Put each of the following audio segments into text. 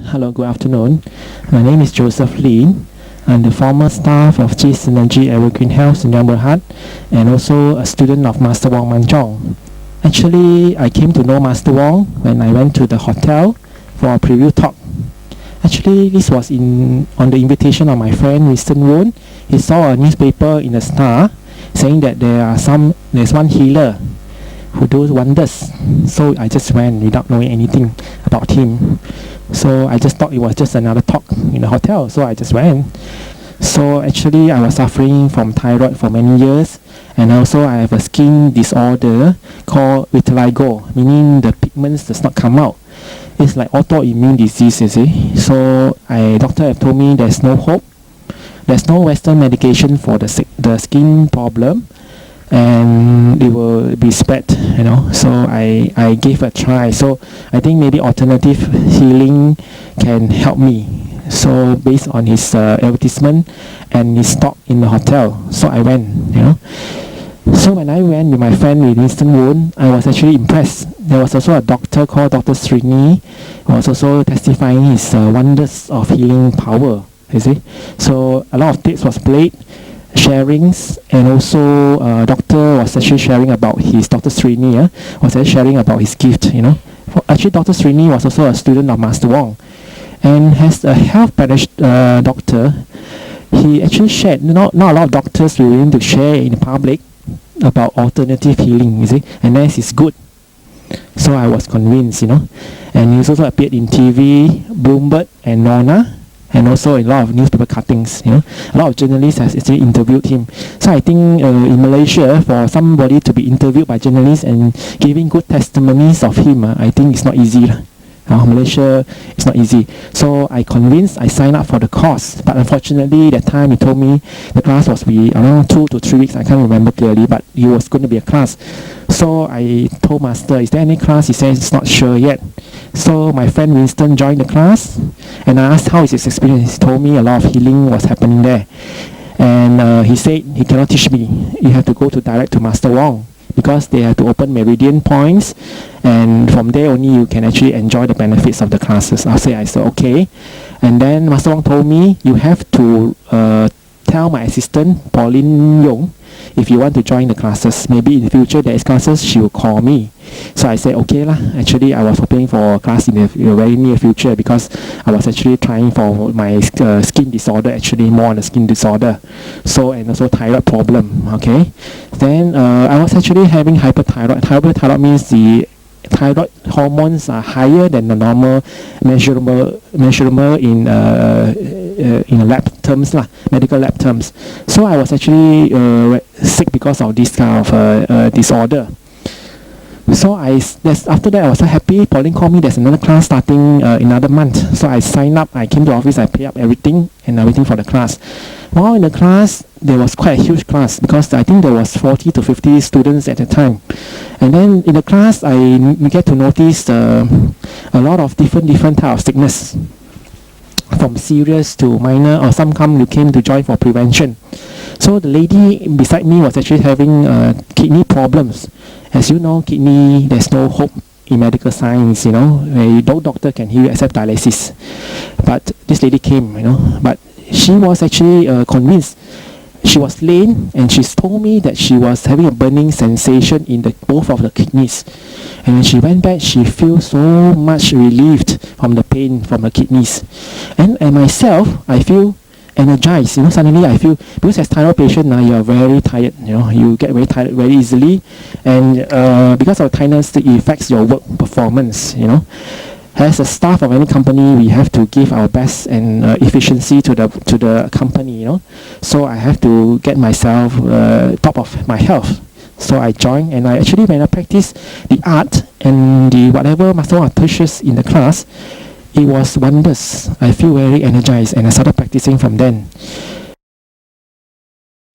Hello, good afternoon. My name is Joseph Lee. I'm the former staff of G Synergy Evergreen Health in Berhad and also a student of Master Wong Man Chong. Actually, I came to know Master Wong when I went to the hotel for a preview talk. Actually, this was on the invitation of my friend Winston Woon. He saw a newspaper in the Star saying that there's one healer who does wonders. So I just went without knowing anything about him. So I just thought it was just another talk in the hotel, so I just went. So actually I was suffering from thyroid for many years, and also I have a skin disorder called vitiligo, meaning the pigments does not come out. It's like autoimmune disease, you see. So doctor have told me there's no hope. There's no Western medication for the skin problem, and it will be spread, so I gave a try. So I think maybe alternative healing can help me. So based on his advertisement and his talk in the hotel, so I went. So when I went with my friend with Winston Woon, I was actually impressed. There was also a doctor called Dr. Srini who was also testifying his wonders of healing power, you see. So a lot of tips was played, sharings, and also doctor was actually sharing about his Dr. Srini was actually sharing about his gift. Actually, Dr. Srini was also a student of Master Wong, and as a health doctor, he actually shared. Not a lot of doctors were willing to share in the public about alternative healing, you see, and this is good. So I was convinced, and he also appeared in TV, Bloomberg, and Nona, and also a lot of newspaper cuttings. A lot of journalists has actually interviewed him. So I think in Malaysia, for somebody to be interviewed by journalists and giving good testimonies of him, I think it's not easy. Malaysia, it's not easy. So I signed up for the course, but unfortunately that time he told me the class was be around 2 to 3 weeks. I can't remember clearly, but it was going to be a class. So I told Master, is there any class? He says it's not sure yet. So my friend Winston joined the class, and I asked how is his experience. He told me a lot of healing was happening there, and he said he cannot teach me. You have to go direct to Master Wong, because they have to open meridian points, and from there only you can actually enjoy the benefits of the classes. I said okay. And then Master Wong told me, you have to tell my assistant Pauline Yong, if you want to join the classes, maybe in the future there is classes, she will call me. So I said okay lah. Actually I was hoping for a class in the very near future, because I was actually trying for my skin disorder, actually more on the skin disorder, so, and also thyroid problem. Okay, then I was actually having hyperthyroid. Hyperthyroid means the thyroid hormones are higher than the normal measurable in lab terms medical lab terms. So I was actually sick because of this kind of disorder. So after that I was so happy. Pauline called me, there's another class starting another month. So I signed up, I came to office, I paid up everything, and I'm waiting for the class. While in the class, there was quite a huge class, because I think there was 40 to 50 students at the time. And then in the class, we get to notice a lot of different type of sickness, from serious to minor, or some come you came to join for prevention. So the lady beside me was actually having kidney problems. As you know, kidney, there's no hope in medical science, no doctor can heal you except dialysis. But this lady came, but she was actually convinced. She was lame, and she told me that she was having a burning sensation in both of the kidneys. And when she went back, she feels so much relieved from the pain from the kidneys. And myself, I feel energized. Suddenly I feel, because as thyroid patient now, you are very tired. You get very tired very easily, and because of tiredness, it affects your work performance. As a staff of any company, we have to give our best and efficiency to the company. So I have to get myself top of my health. So I joined, and I actually, when I practice the art and the whatever Master Wong teaches in the class, it was wonders. I feel very energized, and I started practicing from then.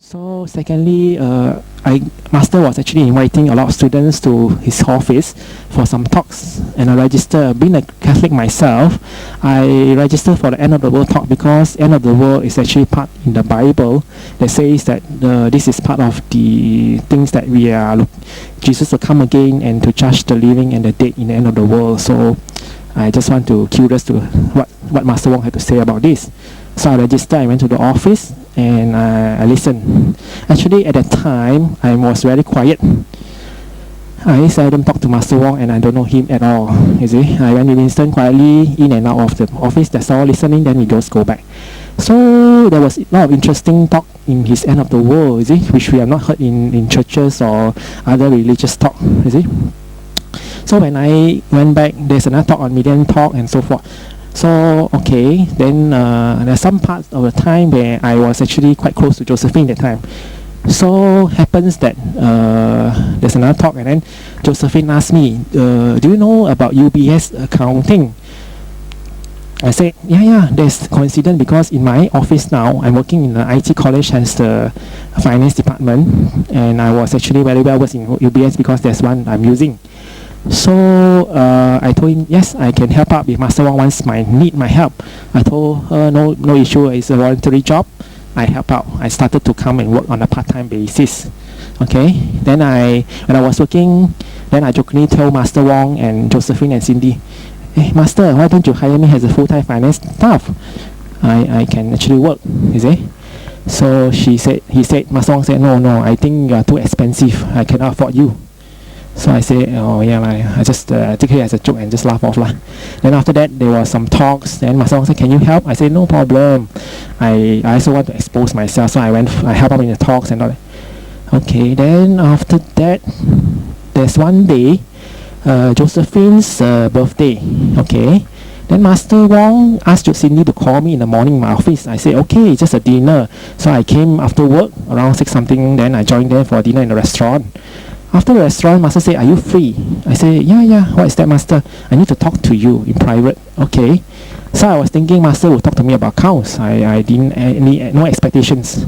So secondly, Master was actually inviting a lot of students to his office for some talks, and I registered. Being a Catholic myself, I registered for the End of the World talk, because End of the World is actually part in the Bible that says that this is part of the things that Jesus will come again and to judge the living and the dead in the end of the world. So I just want to curious to what Master Wong had to say about this. So I registered, I went to the office, and I listened. Actually, at that time, I was very quiet. I seldom talk to Master Wong, and I don't know him at all. You see, I went to Winston quietly in and out of the office. That's all, listening. Then he goes go back. So there was a lot of interesting talk in his end of the world, you see, which we have not heard in churches or other religious talk. You see. So when I went back, there's another talk on Midian talk and so forth. So okay, then there's some parts of the time where I was actually quite close to Josephine that time. So happens that there's another talk, and then Josephine asked me, do you know about UBS accounting? I said, yeah, there's coincidence because in my office now, I'm working in the IT college as the finance department, and I was actually very well versed in UBS because there's one I'm using. So I told him, yes, I can help out if Master Wong wants need my help. I told her, no issue, it's a voluntary job. I help out. I started to come and work on a part-time basis. Okay, then when I was working, then I jokingly told Master Wong and Josephine and Cindy, hey, Master, why don't you hire me as a full-time finance staff? I can actually work, you see. So he said, Master Wong said, no, I think you are too expensive. I cannot afford you. So I said, oh yeah, I just take it as a joke and just laugh off lah. Then after that, there was some talks. Then Master Wong said, can you help? I said, no problem. I also want to expose myself, so I help out in the talks and all that. Okay, then after that, there's one day, Josephine's birthday. Okay, then Master Wong asked Cindy to call me in the morning in my office. I said, okay, it's just a dinner. So I came after work around 6 something. Then I joined them for dinner in the restaurant. After the restaurant, Master said, are you free? I said, yeah. What is that, Master? I need to talk to you in private. Okay. So I was thinking Master would talk to me about accounts. I didn't no expectations.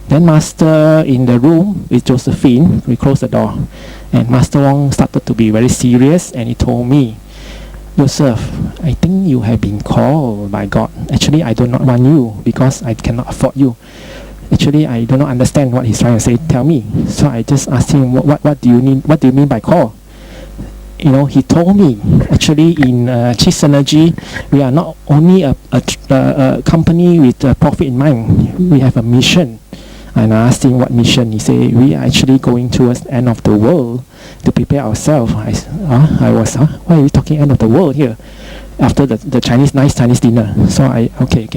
Then Master in the room with Josephine, we closed the door. And Master Wong started to be very serious, and he told me, Joseph, I think you have been called by God. Actually, I do not want you because I cannot afford you. Actually, I do not understand what he's trying to say. Tell me. So I just asked him, what do you mean? What do you mean by call? You know, he told me, actually in Cheese Synergy, we are not only a company with a profit in mind. We have a mission. And I asked him what mission. He said, we are actually going towards the end of the world to prepare ourselves. I was, why are we talking end of the world here? After the nice Chinese dinner. So okay,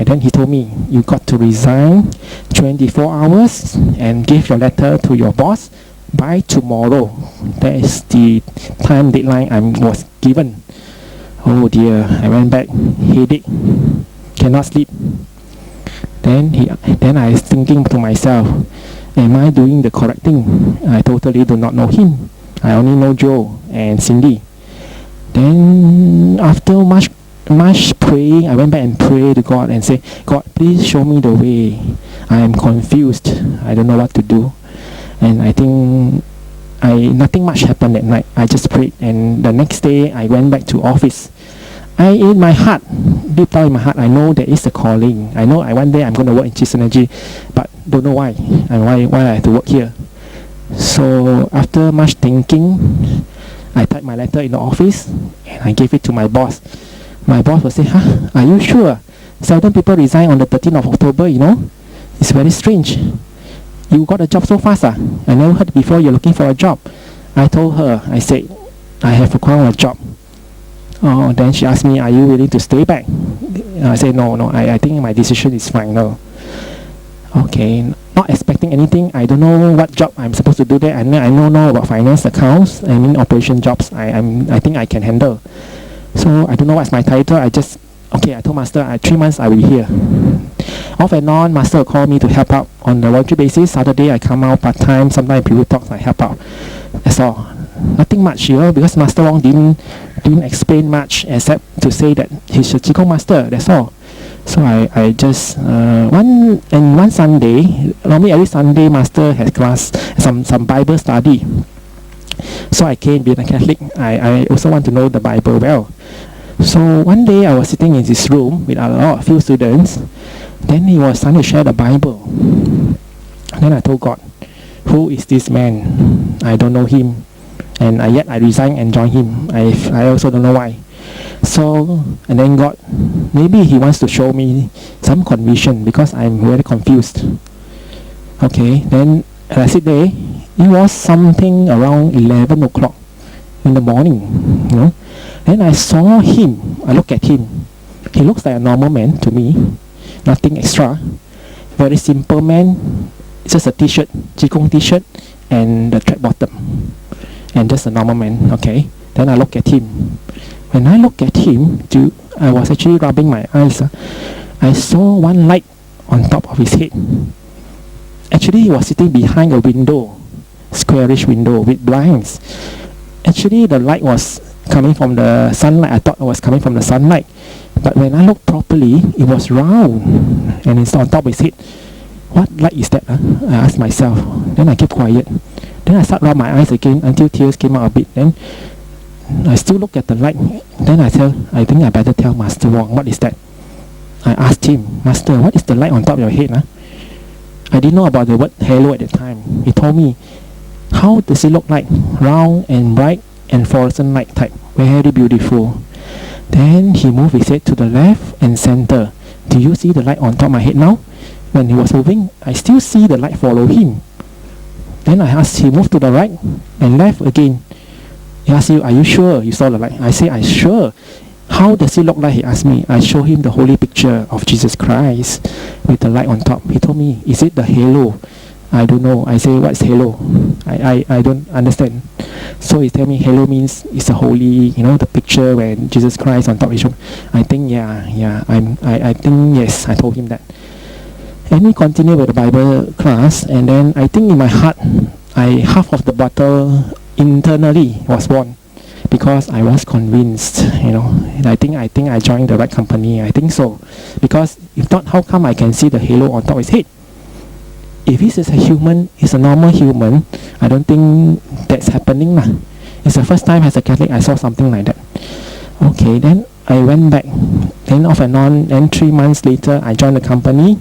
then he told me, you got to resign 24 hours and give your letter to your boss by tomorrow. That is the time deadline I was given. Oh dear, I went back, headache, cannot sleep. Then I was thinking to myself, am I doing the correct thing? I totally do not know him. I only know Joe and Cindy. Then after much praying, I went back and prayed to God and said, God, please show me the way. I am confused. I don't know what to do. And I think nothing much happened that night. I just prayed, and the next day I went back to office. In my heart, deep down in my heart, I know there is a calling. I know one day I'm going to work in Cheese Synergy, but don't know why and why I have to work here. So after much thinking, I typed my letter in the office and I gave it to my boss. My boss will say, are you sure? Seldom people resign on the 13th of October, you know? It's very strange. You got a job so fast, I never heard before you're looking for a job. I told her, I said, I have found a job. Oh, then she asked me, are you willing to stay back? I said, no, I think my decision is final. Okay, not expecting anything. I don't know what job I'm supposed to do there. I don't know about finance, accounts, operation jobs. I think I can handle. So I don't know what's my title. I told Master, 3 months I will be here. Off and on, Master will call me to help out on a voluntary basis. Saturday I come out part-time. Sometimes people talk, I help out. That's all. Nothing much, because Master Wong didn't explain much except to say that he's a Qigong master. That's all. So I just one Sunday, normally every Sunday Master has class, some Bible study. So I came being a Catholic. I also want to know the Bible well. So one day I was sitting in this room with a few students. Then he was trying to share the Bible. Then I told God, who is this man? I don't know him. And yet I resigned and joined him. I also don't know why. So, and then God, maybe He wants to show me some conviction because I'm very confused. Okay, then as I sit there, it was something around 11 o'clock in the morning, you know. Then I saw him, I look at him. He looks like a normal man to me, nothing extra. Very simple man, just a t-shirt, jikong t-shirt, and the track bottom. And just a normal man, okay. Then I look at him. When I look at him, I was actually rubbing my eyes. I saw one light on top of his head. Actually, he was sitting behind a window, squarish window with blinds. Actually, the light was coming from the sunlight. I thought it was coming from the sunlight. But when I looked properly, it was round and it's on top of his head. What light is that? I asked myself. Then I kept quiet. Then I started rub my eyes again until tears came out a bit. Then I still look at the light. Then I think I better tell Master Wong, what is that? I asked him, Master, what is the light on top of your head? I didn't know about the word halo at the time. He told me, how does it look like? Round and bright and fluorescent light type. Very beautiful. Then he moved his head to the left and center. Do you see the light on top of my head now? When he was moving, I still see the light follow him. Then I asked him, move to the right and left again. He asked you, are you sure you saw the light? I say, I'm sure. How does it look like? He asked me. I show him the holy picture of Jesus Christ with the light on top. He told me, is it the halo? I don't know. I say, what's halo? I don't understand. So he tell me halo means it's a holy, the picture when Jesus Christ on top of his. I think I think yes. I told him that. And we continue with the Bible class, and then I think in my heart, half of the bottle internally was won, because I was convinced, and I think I joined the right company. I think so, because if not, how come I can see the halo on top of his head? If this is a human, he's a normal human, I don't think that's happening lah. It's the first time as a Catholic I saw something like that. Okay, then I went back, then off and on, then 3 months later I joined the company.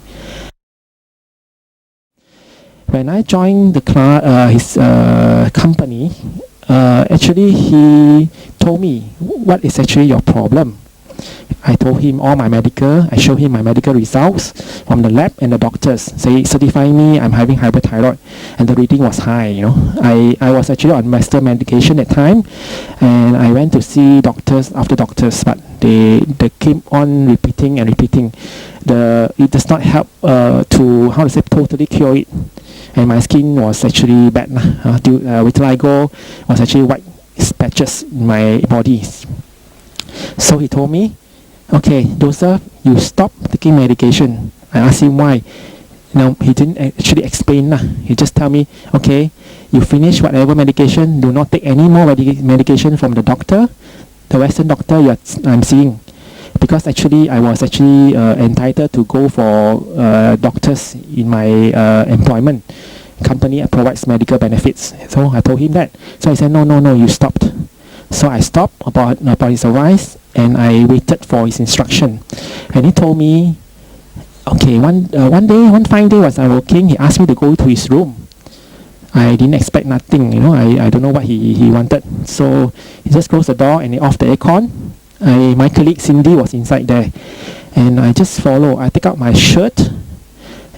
When I joined his company, actually he told me, what is actually your problem? I told him all my medical, I showed him my medical results from the lab and the doctors. Certify me I'm having hyperthyroid, and the reading was high, I was actually on master medication at time, and I went to see doctors after doctors, but they keep on repeating and repeating. It does not help to, totally cure it. And my skin was actually bad. Vitiligo was actually white patches in my body. So he told me, okay, Joseph, you stop taking medication. I asked him why. Now, he didn't actually explain. He just tell me, okay, you finish whatever medication, do not take any more medication from the doctor, the Western doctor I'm seeing. Because actually, I was actually entitled to go for doctors in my employment. Company provides medical benefits. So I told him that. So he said, no, you stopped. So I stopped about his advice, and I waited for his instruction. And he told me, okay, one fine day was I working, he asked me to go to his room. I didn't expect nothing, I don't know what he wanted. So he just closed the door and he off the aircon. My colleague Cindy was inside there, and I just follow. I take out my shirt,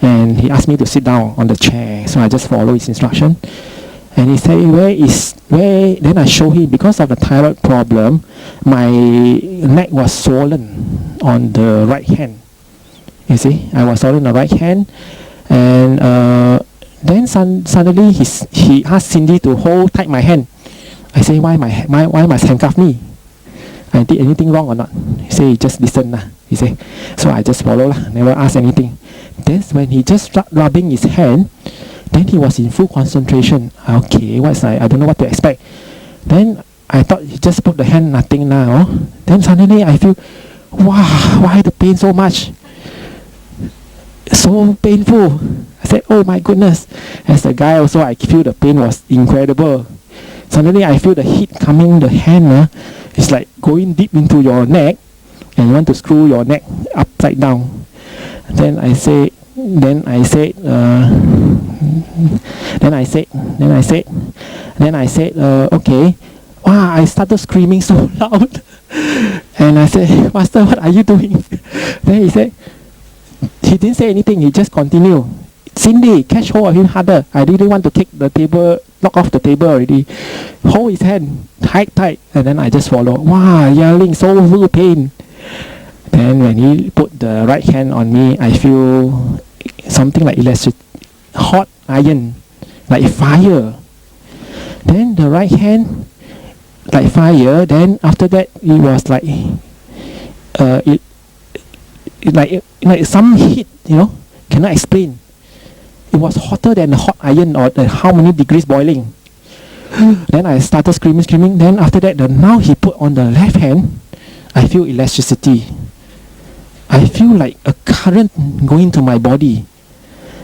and he asked me to sit down on the chair. So I just follow his instruction, and he said, where? Then I show him, because of the thyroid problem, my neck was swollen on the right hand. You see, I was swollen on the right hand, and then suddenly he asked Cindy to hold tight my hand. I say, why must handcuff me? I did anything wrong or not? He say, just listen lah. He say, so I just follow lah, never ask anything. Then when he just rubbing his hand, then he was in full concentration. Okay, I don't know what to expect. Then I thought he just put the hand, nothing now. Then suddenly I feel, wow, why the pain so much? So painful. I said, oh my goodness. As a guy also, I feel the pain was incredible. Suddenly I feel the heat coming the hand. It's like going deep into your neck, and you want to screw your neck upside down. Then I said, okay. Wow, I started screaming so loud. And I said, Master, what are you doing? Then he said, he didn't say anything, he just continued. Cindy, catch hold of him harder. I didn't want to kick the table, knock off the table already. Hold his hand, tight. And then I just follow. Wow, yelling, so full pain. Then when he put the right hand on me, I feel something like electricity, hot iron, like fire. Then the right hand, like fire. Then after that, it was like, like some heat, cannot explain. It was hotter than the hot iron or how many degrees boiling. Then I started screaming. Then after that, now he put on the left hand, I feel electricity. I feel like a current going to my body.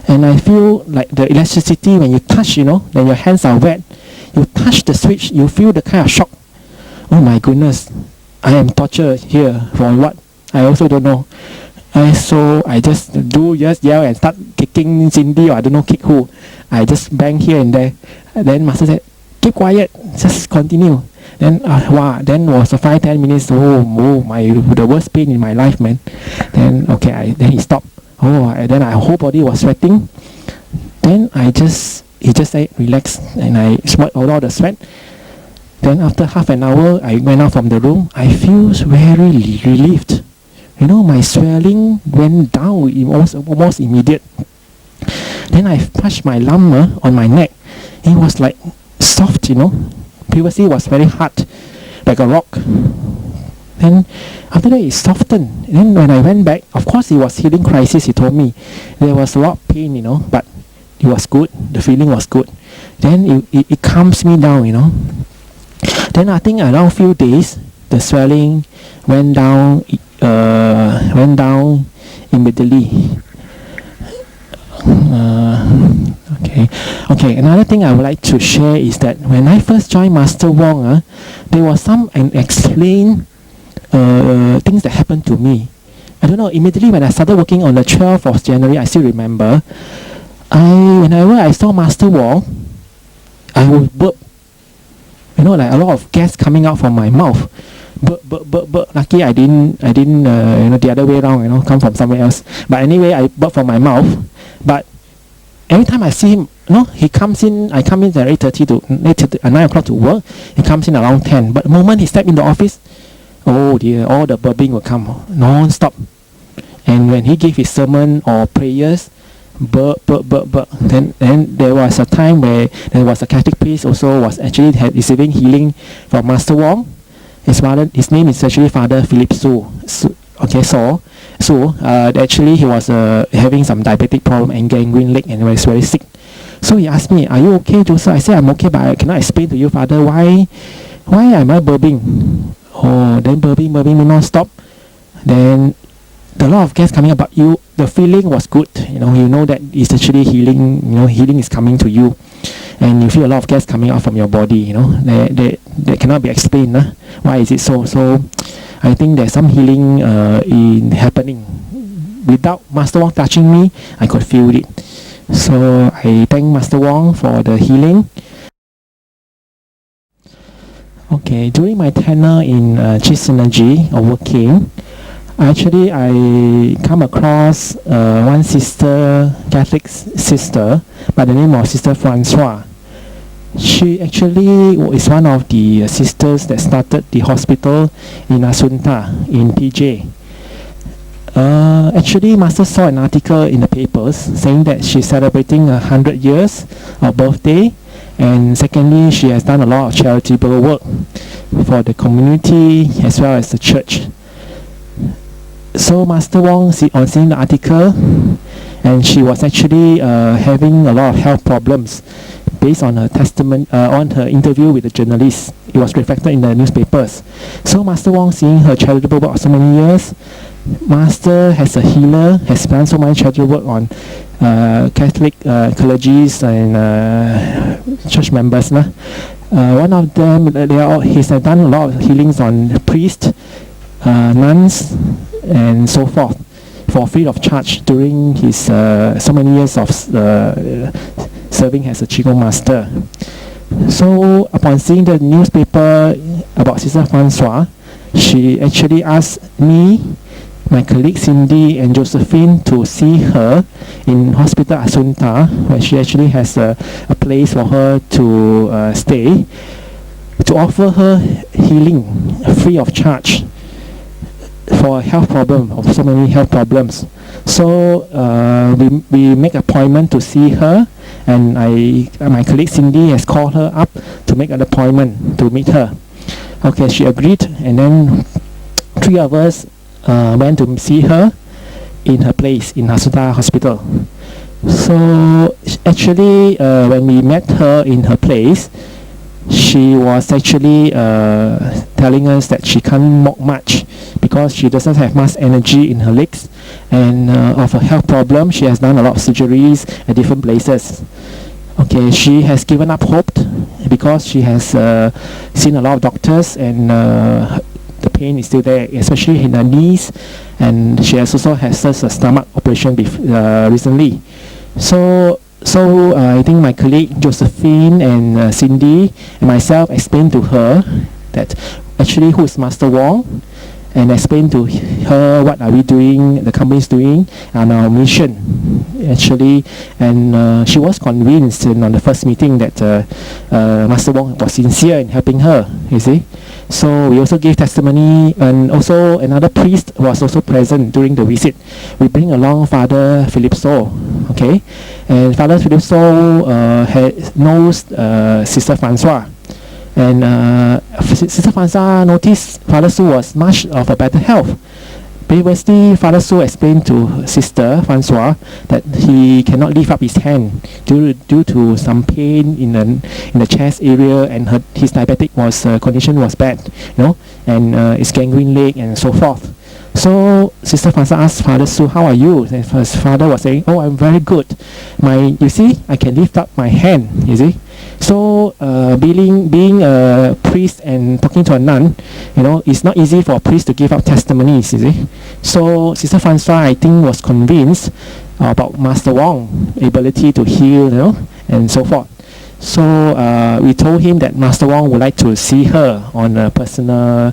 And I feel like the electricity when you touch, when your hands are wet, you touch the switch, you feel the kind of shock. Oh my goodness, I am tortured here for what? I also don't know. So I just yell and start kicking Cindy, or I don't know, kick who. I just bang here and there. Then Master said, keep quiet, just continue. Then then was 5-10 minutes. The worst pain in my life, man. Then then he stopped. Then my whole body was sweating. Then he just said relax, and I sweat all the sweat. Then after half an hour, I went out from the room. I feel very relieved. My swelling went down almost immediate. Then I touched my lump on my neck. It was like soft, Previously it was very hard, like a rock. Then after that it softened. Then when I went back, of course it was healing crisis, he told me. There was a lot of pain, but it was good. The feeling was good. Then it calms me down, Then I think around a few days, the swelling went down immediately. Okay. Another thing I would like to share is that when I first joined Master Wong, there was some unexplained things that happened to me. I don't know. Immediately when I started working on the 12th of January, I still remember. Whenever I saw Master Wong, I would burp. Like a lot of gas coming out from my mouth. But lucky I didn't the other way around, come from somewhere else. But anyway, I burp from my mouth. But every time I see him, he comes in. I come in at 8:30 to 9 o'clock to work. He comes in around 10. But the moment he stepped in the office, oh dear, all the burping will come non-stop. And when he gave his sermon or prayers, burp. Then there was a time where there was a Catholic priest also was actually receiving healing from Master Wong. His name is actually Father Philip Su. Actually he was having some diabetic problem and gangrene leg, and he was very sick. So he asked me, "Are you okay, Joseph?" I said, "I'm okay, but I cannot explain to you, Father, why am I burping?" Then burping non-stop. Then a lot of gas coming up, but the feeling was good. You know that it's actually healing. Healing is coming to you, and you feel a lot of gas coming out from your body. That cannot be explained. Why is it so? So I think there's some healing happening. Without Master Wong touching me, I could feel it. So I thank Master Wong for the healing. Okay, during my tenure in Chi Synergy or working, actually I come across one sister, Catholic sister, by the name of Sister Francois. She actually is one of the sisters that started the hospital in Asunta, in PJ. Actually, Master saw an article in the papers saying that she's celebrating 100 years of birthday, and secondly, she has done a lot of charitable work for the community as well as the church. So Master Wong, on seeing the article, and she was actually having a lot of health problems based on her on her interview with the journalist. It was reflected in the newspapers. So Master Wong, seeing her charitable work for so many years, Master as a healer has done so much charitable work on Catholic clergies and church members. One of them, he's done a lot of healings on priests, nuns, and so forth, for free of charge during his so many years of serving as a Qigong master. So upon seeing the newspaper about Sister Francois, she actually asked me, my colleague Cindy and Josephine to see her in Hospital Assunta, where she actually has a place for her to stay, to offer her healing free of charge for a health problem, of so many health problems. So we make appointment to see her, and my colleague Cindy has called her up to make an appointment to meet her. Okay, she agreed, and then 3 of us went to see her in her place in Assunta Hospital. So actually, when we met her in her place, she was actually telling us that she can't walk much because she doesn't have much energy in her legs, and of a health problem. She has done a lot of surgeries at different places. Okay, she has given up hope because she has seen a lot of doctors, and the pain is still there, especially in her knees, and she has also had such a stomach operation recently. So I think my colleague Josephine and Cindy and myself explained to her that actually who is Master Wong, and explained to her what are we doing, the company is doing, and our mission actually. And she was convinced on the first meeting that Master Wong was sincere in helping her, you see. So we also gave testimony, and also another priest was also present during the visit. We bring along Father Philip So, okay, and Father Philip So knows Sister Francois, and Sister Francois noticed Father Su was much of a better health. Previously, Father Su explained to Sister Francois that he cannot lift up his hand due to some pain in the chest area, and his diabetic condition was bad, and his gangrene leg and so forth. So Sister Francois asked Father Su, "How are you?" And his father was saying, "Oh, I'm very good. You see, I can lift up my hand. You see." So being a priest and talking to a nun, it's not easy for a priest to give up testimonies, you see. So Sister Francois, I think, was convinced about Master Wong's ability to heal, and so forth. So we told him that Master Wong would like to see her on a personal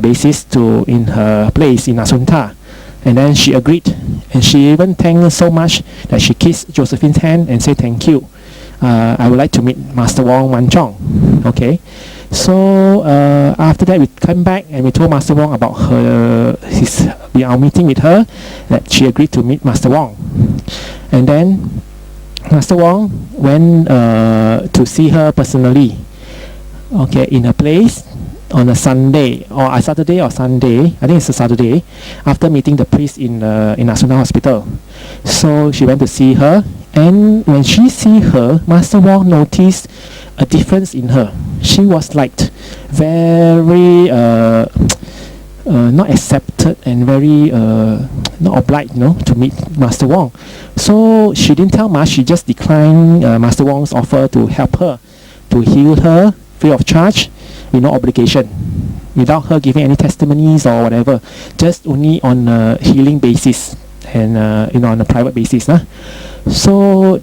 basis in her place in Assunta. And then she agreed, and she even thanked us so much that she kissed Josephine's hand and said thank you. I would like to meet Master Wong Man Chong. Okay, so after that we came back and we told Master Wong about our meeting with her, that she agreed to meet Master Wong. And then Master Wong went to see her personally, okay, in her place on a Sunday or a Saturday or Sunday. I think it's a Saturday, after meeting the priest in Assunta Hospital. So she went to see her, and when she see her, Master Wong noticed a difference in her. She was like very not accepted and very not obliged, to meet Master Wong. So she didn't tell much. She just declined Master Wong's offer to help her, to heal her free of charge, with no obligation, without her giving any testimonies or whatever, just only on a healing basis and on a private basis. So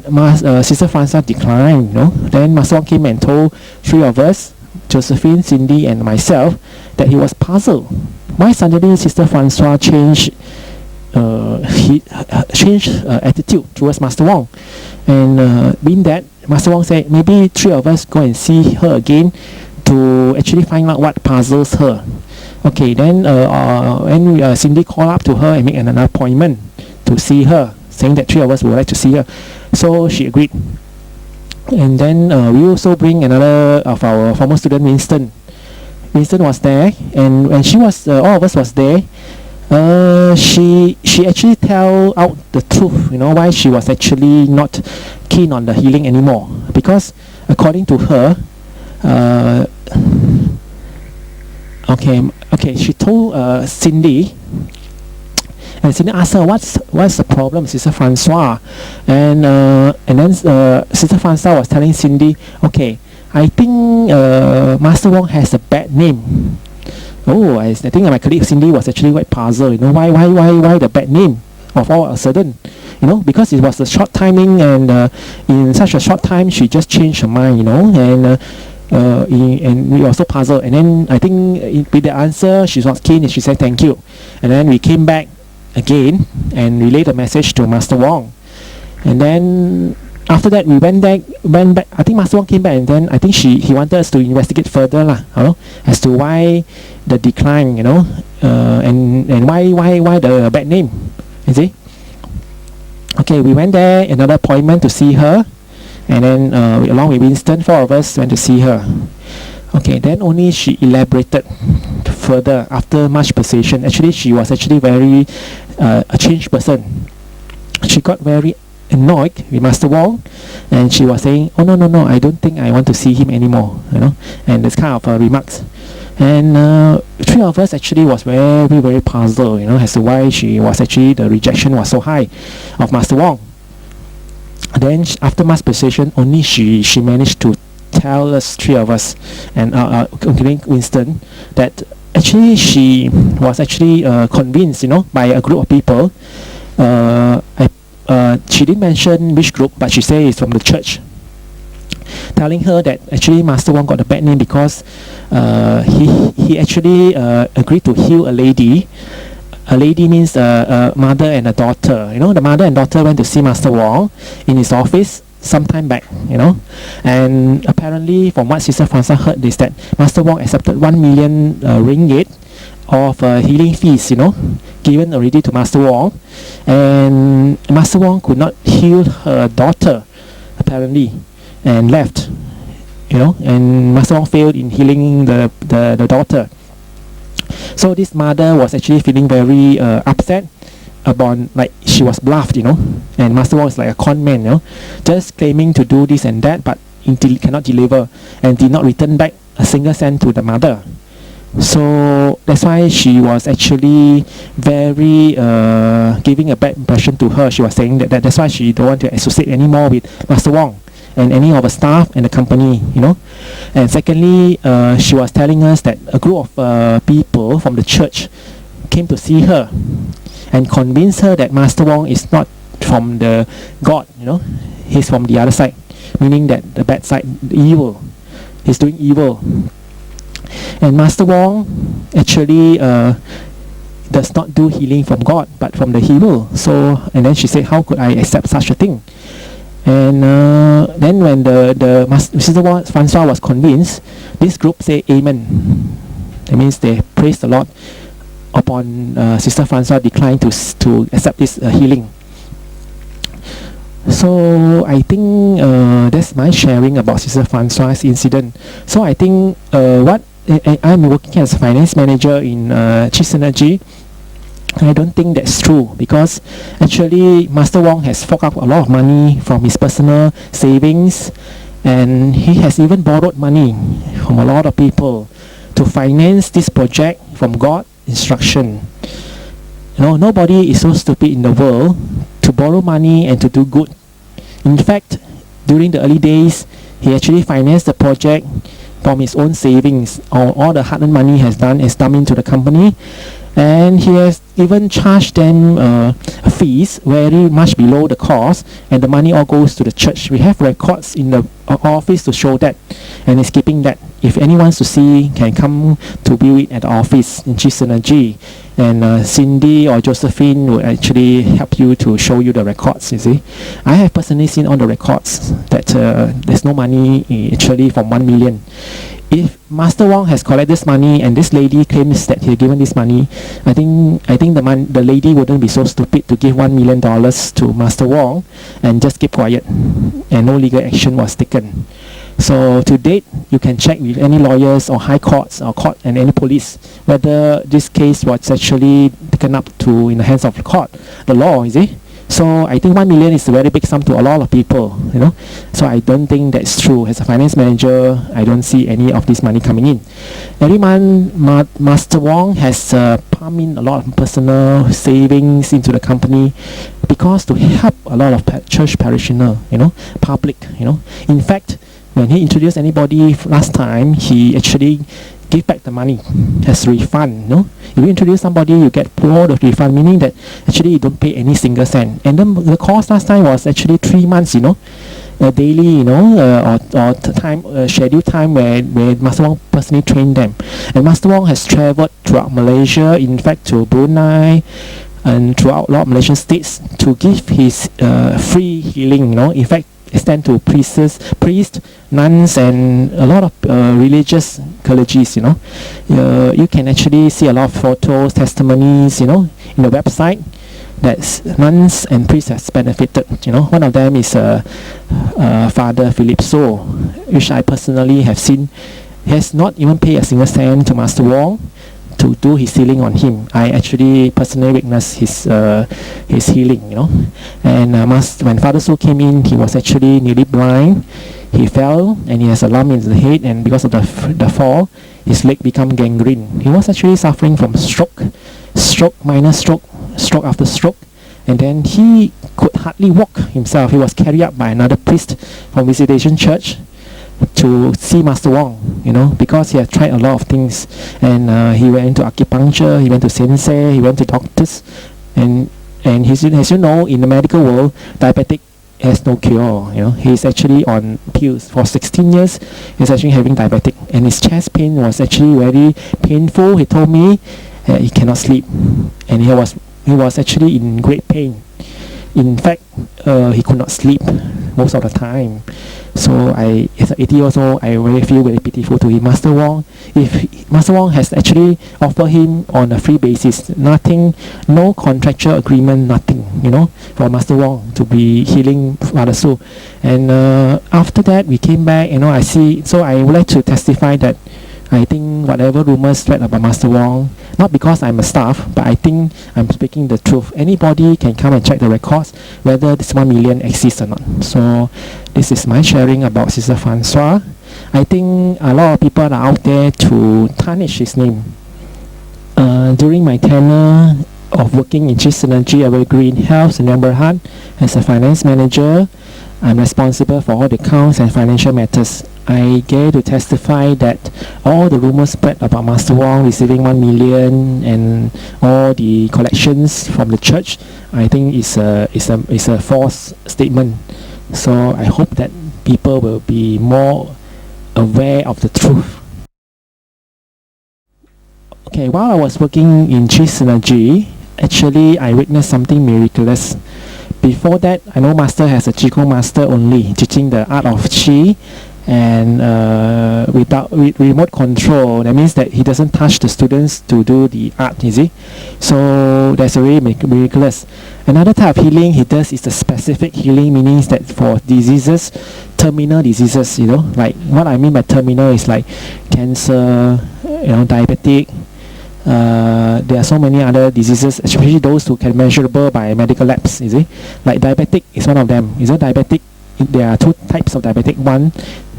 Sister Francois declined. Then Master Wong came and told 3 of us, Josephine, Cindy, and myself, that he was puzzled. Why suddenly Sister Francois changed attitude towards Master Wong? And being that, Master Wong said, maybe 3 of us go and see her again to actually find out what puzzles her. Okay, then when Cindy called up to her and make another appointment to see her, saying that 3 of us would like to see her. So she agreed. And then we also bring another of our former student, Winston. Winston was there, and when she was, all of us was there, she actually tell out the truth, why she was actually not keen on the healing anymore. Because according to her, okay, she told Cindy, and Cindy asked her, what's the problem, Sister Francois? And then Sister Francois was telling Cindy, okay, I think Master Wong has a bad name. Oh, I think my colleague Cindy was actually quite puzzled. Why the bad name of all of a sudden? Because it was a short timing, and in such a short time she just changed her mind. And And we were so puzzled. And then I think with the answer, she was keen and she said thank you. And then we came back again and relayed the message to Master Wong. And then after that, we went back. I think Master Wong came back, and then I think he wanted us to investigate further, as to why the decline, and why the bad name, you see. Okay, we went there, another appointment to see her, and then along with Winston, 4 of us went to see her. Okay, then only she elaborated further after much persuasion. Actually, she was very a changed person. She got very annoyed with Master Wong, and she was saying, "Oh no, I don't think I want to see him anymore," and this kind of remarks. And 3 of us actually was very puzzled, as to why she was actually, the rejection was so high of Master Wong. Then after much persuasion, only she managed to tell us, 3 of us, and including Winston, that actually she was actually convinced, by a group of people. She didn't mention which group, but she said it's from the church, telling her that actually Master Wong got a bad name because he actually agreed to heal a lady. A lady means a mother and a daughter. The mother and daughter went to see Master Wong in his office some time back, and apparently from what Sister Francois heard is that Master Wong accepted 1 million ringgit of healing fees, given already to Master Wong, and Master Wong could not heal her daughter apparently, and left, and Master Wong failed in healing the daughter. So this mother was actually feeling very upset about, like, she was bluffed, and Master Wong is like a con man, just claiming to do this and that, but cannot deliver, and did not return back a single cent to the mother. So that's why she was actually very giving a bad impression to her. She was saying that's why she don't want to associate anymore with Master Wong and any of the staff and the company, And secondly, she was telling us that a group of people from the church came to see her and convinced her that Master Wong is not from the God, he's from the other side, meaning that the bad side, the evil. He's doing evil. And Master Wong actually does not do healing from God, but from the evil. So, and then she said, how could I accept such a thing? And then when Sister Francois was convinced, this group said amen. That means they praised the Lord upon Sister Francois declined to accept this healing. So I think that's my sharing about Sister Francois' incident. So I think I'm working as a finance manager in Chi Synergy. I don't think that's true, because actually Master Wong has forked out a lot of money from his personal savings, and he has even borrowed money from a lot of people to finance this project from God instruction. Nobody is so stupid in the world to borrow money and to do good. In fact, during the early days, he actually financed the project from his own savings. All the hard-earned money is dumped into the company, and he has even charged them fees very much below the cost, and the money all goes to the church. We have records in the office to show that, and he's keeping that. If anyone wants to see, can come to view it at the office in Chi Synergy, and Cindy or Josephine will actually help you to show you the records. You see, I have personally seen all the records that there's no money actually from 1 million. If Master Wong has collected this money and this lady claims that he given this money, I think the lady wouldn't be so stupid to give $1 million to Master Wong and just keep quiet, and no legal action was taken. So to date, you can check with any lawyers or high courts or court and any police whether this case was actually taken up in the hands of the court, the law, you see. So I think 1 million is a very big sum to a lot of people, So I don't think that's true. As a finance manager, I don't see any of this money coming in. Every month, Master Wong has pumped in a lot of personal savings into the company because to help a lot of church parishioner, public, In fact, when he introduced anybody last time, he actually give back the money as refund. If you introduce somebody, you get all the refund, meaning that actually you don't pay any single cent. And then the cost last time was actually 3 months, a daily, or time, scheduled time where Master Wong personally trained them. And Master Wong has traveled throughout Malaysia, in fact to Brunei, and throughout a lot of Malaysian states to give his free healing. In fact, extend to priests, nuns, and a lot of religious clergies. You can actually see a lot of photos, testimonies, in the website that nuns and priests has benefited. One of them is Father Philip So, which I personally have seen. He has not even paid a single cent to Master Wong to do his healing on him. I actually personally witnessed his healing. And when Father So came in, he was actually nearly blind. He fell and he has a lump in the head, and because of the fall, his leg became gangrene. He was actually suffering from minor stroke after stroke, and then he could hardly walk himself. He was carried up by another priest from Visitation Church to see Master Wong, because he had tried a lot of things, and he went into acupuncture, he went to sensei, he went to doctors, and as you know, in the medical world, diabetic has no cure. He's actually on pills for 16 years. He's actually having diabetic, and his chest pain was actually very painful. He told me he cannot sleep, and he was actually in great pain. In fact, he could not sleep most of the time. So as 80 years old, I really feel very pitiful to him. Master Wong, if Master Wong has actually offered him on a free basis, nothing, no contractual agreement, nothing, for Master Wong to be healing Father So. And after that, we came back, I see, so I would like to testify that I think whatever rumors spread about Master Wong, not because I'm a staff, but I think I'm speaking the truth. Anybody can come and check the records whether this 1 million exists or not. So this is my sharing about Sister Francois. I think a lot of people are out there to tarnish his name. During my tenure of working in Chase Synergy Evergreen Health in Berhad as a finance manager, I'm responsible for all the accounts and financial matters. I get to testify that all the rumors spread about Master Wong receiving 1 million and all the collections from the church, I think is a false statement. So I hope that people will be more aware of the truth. Okay, while I was working in Chi Synergy, actually I witnessed something miraculous. Before that, I know Master has a Qigong master only, teaching the art of Qi, and with remote control. That means that he doesn't touch the students to do the art, you see. So that's really miraculous. Another type of healing he does is the specific healing, meaning that for diseases, terminal diseases, like what I mean by terminal is like cancer, diabetic. There are so many other diseases, especially those who can measurable by medical labs, you see. Like diabetic is one of them. Diabetic, there are two types of diabetic,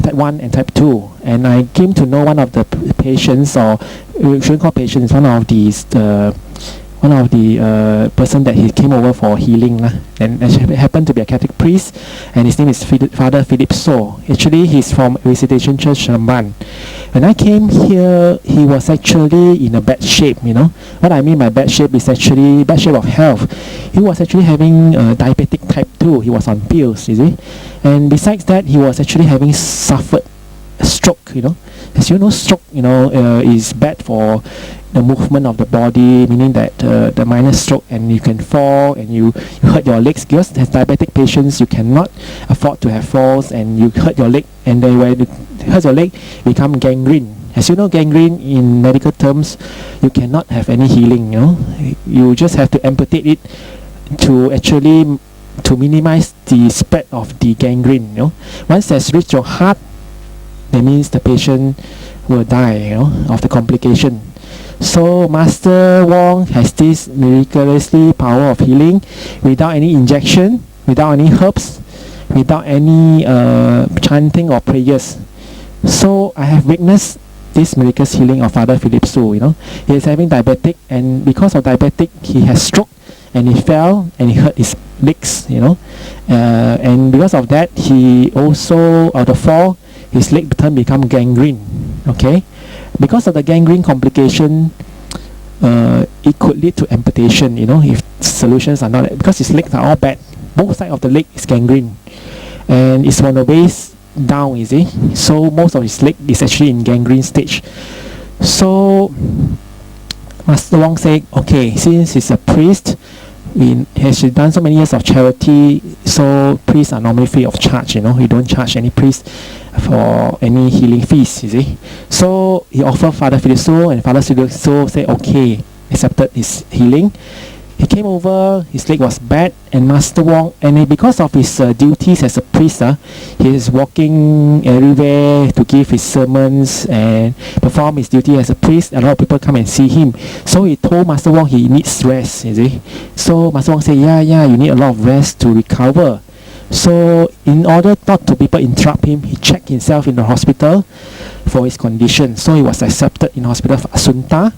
type 1 and type 2. And I came to know one of the patients, or we shouldn't call patients, one of the person that he came over for healing, and actually happened to be a Catholic priest, and his name is Father Philip So. Actually, he's from Visitation Church, Seremban. When I came here, he was actually in a bad shape. What I mean by bad shape is actually bad shape of health. He was actually having diabetic type 2. He was on pills, you see. And besides that, he was actually having suffered a stroke. As you know, stroke is bad for the movement of the body, meaning that the minor stroke, and you can fall and you hurt your legs. Because as diabetic patients, you cannot afford to have falls, and you hurt your leg, and then when it hurts your leg, become gangrene. As you know, gangrene in medical terms, you cannot have any healing. You just have to amputate it to minimize the spread of the gangrene. Once that's reached your heart, that means the patient will die, of the complication. So Master Wong has this miraculously power of healing without any injection, without any herbs, without any chanting or prayers. So I have witnessed this miraculous healing of Father Philip So. He is having diabetic, and because of diabetic, he has stroke, and he fell and he hurt his legs. And because of that, he also the fall, his leg become gangrene. Okay. Because of the gangrene complication, it could lead to amputation, if solutions are not, because his legs are all bad. Both sides of the leg is gangrene. and it's from the waist down, you see. So most of his leg is actually in gangrene stage. So Master Wong said, okay, since he's a priest, he has done so many years of charity, so priests are normally free of charge, you know. You don't charge any priest for any healing fees, you see. So he offered Father Philip Soh, and Father Philip Soh said, okay, accepted his healing. He came over, his leg was bad, and Master Wong, and because of his duties as a priest, he is walking everywhere to give his sermons and perform his duty as a priest. A lot of people come and see him. So he told Master Wong he needs rest, you see. So Master Wong said, yeah, you need a lot of rest to recover. So in order not to people interrupt him, he checked himself in the hospital for his condition. So he was accepted in hospital for Assunta.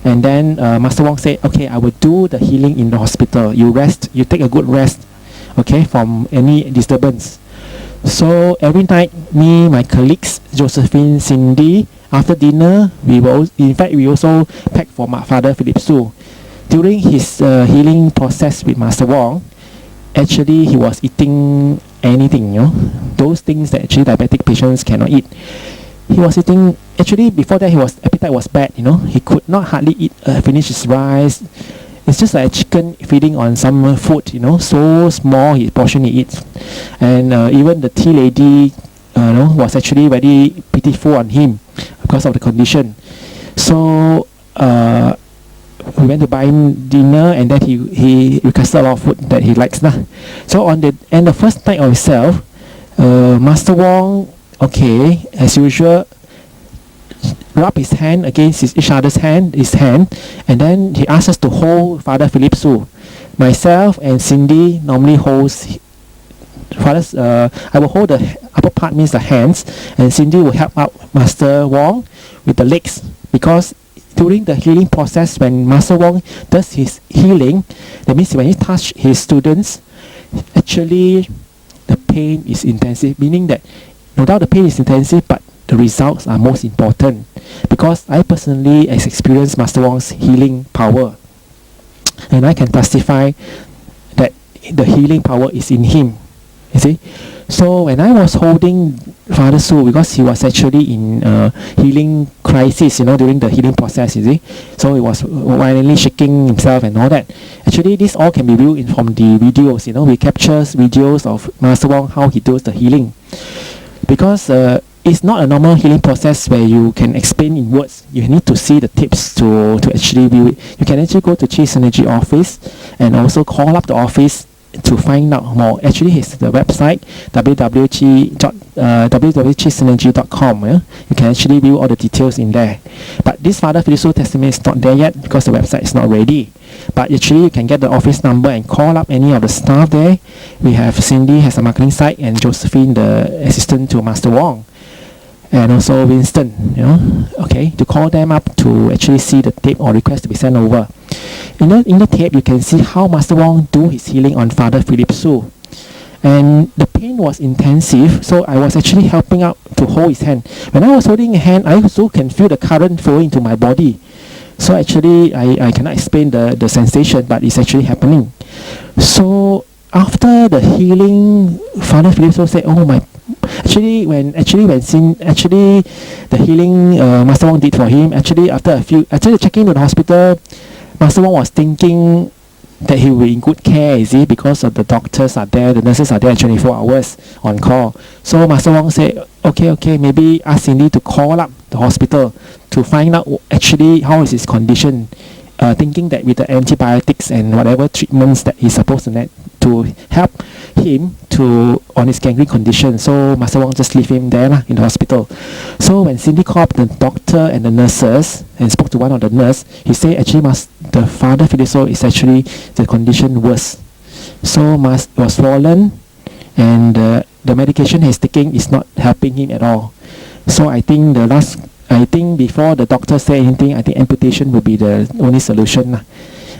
And then Master Wong said, okay, I will do the healing in the hospital. You rest, you take a good rest, okay, from any disturbance. So every night, me, my colleagues, Josephine, Cindy, after dinner, we also packed for Father Philip Soh. During his healing process with Master Wong, actually he was eating anything, you know, those things that actually diabetic patients cannot eat. He was eating, actually before that his appetite was bad, you know. He could not hardly eat, finish his rice. It's just like a chicken feeding on some food, you know, so small his portion he eats. And even the tea lady, was actually very pitiful on him because of the condition. So we went to buy him dinner, and then he requested a lot of food that he likes. So the first night of himself, Master Wong, okay, as usual, rub his hand against his hand, and then he asked us to hold Father Philip Soh. Myself and Cindy normally holds Father's. I will hold the upper part, means the hands, and Cindy will help out Master Wong with the legs, because during the healing process, when Master Wong does his healing, that means when he touch his students, actually the pain is intensive, meaning that no doubt the pain is intensive, but the results are most important, because I personally has experienced Master Wong's healing power, and I can testify that the healing power is in him, you see. So when I was holding Father Soh, because he was actually in healing crisis, you know, during the healing process, you see, so he was violently shaking himself and all that. Actually, this all can be viewed from the videos, you know. We capture videos of Master Wong, how he does the healing, because it's not a normal healing process where you can explain in words. You need to see the tips to actually view it. You can actually go to Chi Synergy office and also call up the office to find out more. Actually, it's the website www.chisynergy.com. You can actually view all the details in there. But this Father Philip Soh testimony is not there yet because the website is not ready. But actually, you can get the office number and call up any of the staff there. We have Cindy has a marketing site, and Josephine, the assistant to Master Wong, and also Winston, you know, okay, to call them up to actually see the tape or request to be sent over. In the tape, you can see how Master Wong do his healing on Father Philip Soh. And the pain was intensive, so I was actually helping out to hold his hand. When I was holding his hand, I also can feel the current flowing into my body. So actually, I cannot explain the sensation, but it's actually happening. So after the healing, Father Philip Soh said, "Oh my." Actually, when the healing Master Wong did for him, actually after checking into the hospital, Master Wong was thinking that he will be in good care, you see, because of the doctors are there, the nurses are there 24 hours on call. So Master Wong said, okay, maybe ask Cindy to call up the hospital to find out actually how is his condition, thinking that with the antibiotics and whatever treatments that he's supposed to help him on his gangrene condition. So Master Wong just leave him there in the hospital. So when Cindy called up the doctor and the nurses and spoke to one of the nurse, he said actually the Father Philip Soh is actually the condition worse. So was swollen, and the medication he's taking is not helping him at all. So I think before the doctor say anything, I think amputation will be the only solution.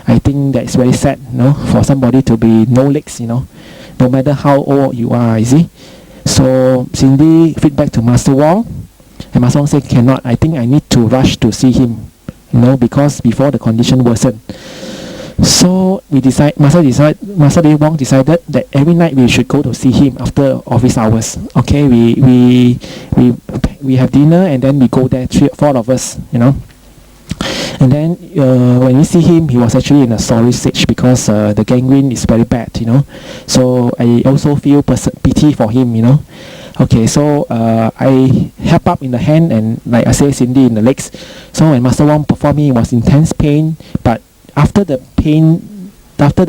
I think that's very sad, for somebody to be no legs, no matter how old you are, you see. So Cindy feedback to Master Wong, and Master Wong said, cannot, I think I need to rush to see him, because before the condition worsened. So Master Lee Wong decided that every night we should go to see him after office hours. Okay, we have dinner and then we go there, four of us, And then when we see him, he was actually in a sorry stage because the gangrene is very bad, So I also feel pity for him, Okay, so I help up in the hand and, like I say, Cindy in the legs. So when Master Wong performed, he was intense pain, but after the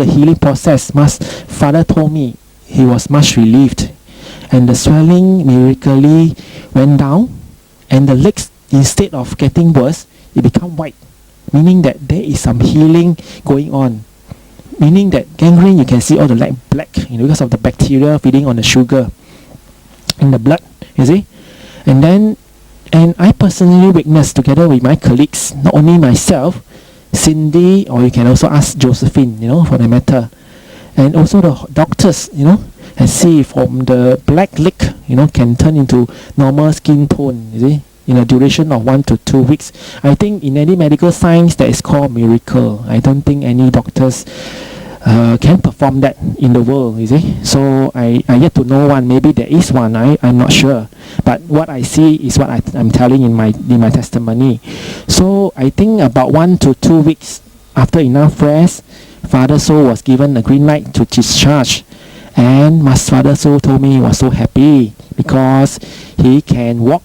healing process, Father told me he was much relieved, and the swelling miraculously went down, and the legs, instead of getting worse, it became white, meaning that there is some healing going on. Meaning that gangrene, you can see all the leg black, because of the bacteria feeding on the sugar in the blood, you see. And I personally witnessed, together with my colleagues, not only myself, Cindy, or you can also ask Josephine, for the matter, and also the doctors, and see from the black leg, can turn into normal skin tone, you see, in a duration of 1 to 2 weeks. I think in any medical science that is called miracle. I don't think any doctors can perform that in the world, you see. So I yet to know one. Maybe there is one. I'm not sure. But what I see is what I'm telling in my testimony. So I think about 1 to 2 weeks after enough rest, Father So was given a green light to discharge. And Father So told me he was so happy because he can walk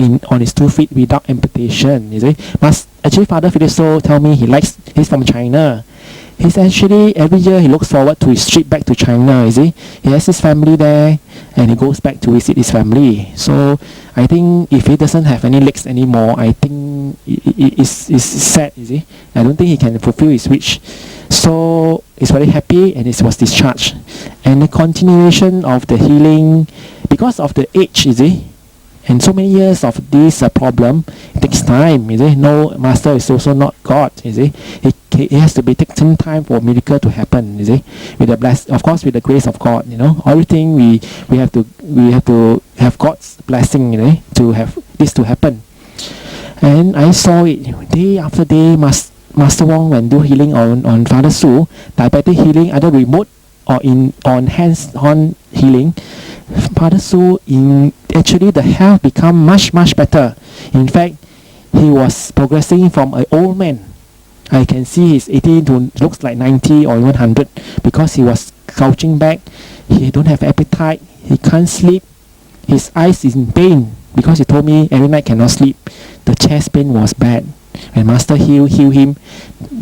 on his 2 feet without amputation, you see. Actually, Father Philip So tell me he's from China. He's actually, every year he looks forward to his trip back to China, you see. He has his family there, and he goes back to visit his family. So I think if he doesn't have any legs anymore, I think it's sad, you see. I don't think he can fulfill his wish. So he's very happy, and he was discharged. And the continuation of the healing, because of the age, you see, and so many years of this problem, it takes time, you see. No master is also not God, you see. It has to be taken time for a miracle to happen, you see. With the of course, with the grace of God, Everything we have to have God's blessing, to have this to happen. And I saw it day after day. Master Wong, when do healing on Father Su, diabetic healing, either remote or on hands-on healing, Father Su, actually the health become much better. In fact, he was progressing from an old man. I can see he's 80 to looks like 90 or even 100 because he was crouching back. He don't have appetite. He can't sleep. His eyes is in pain because he told me every night cannot sleep. The chest pain was bad. And Master heal him.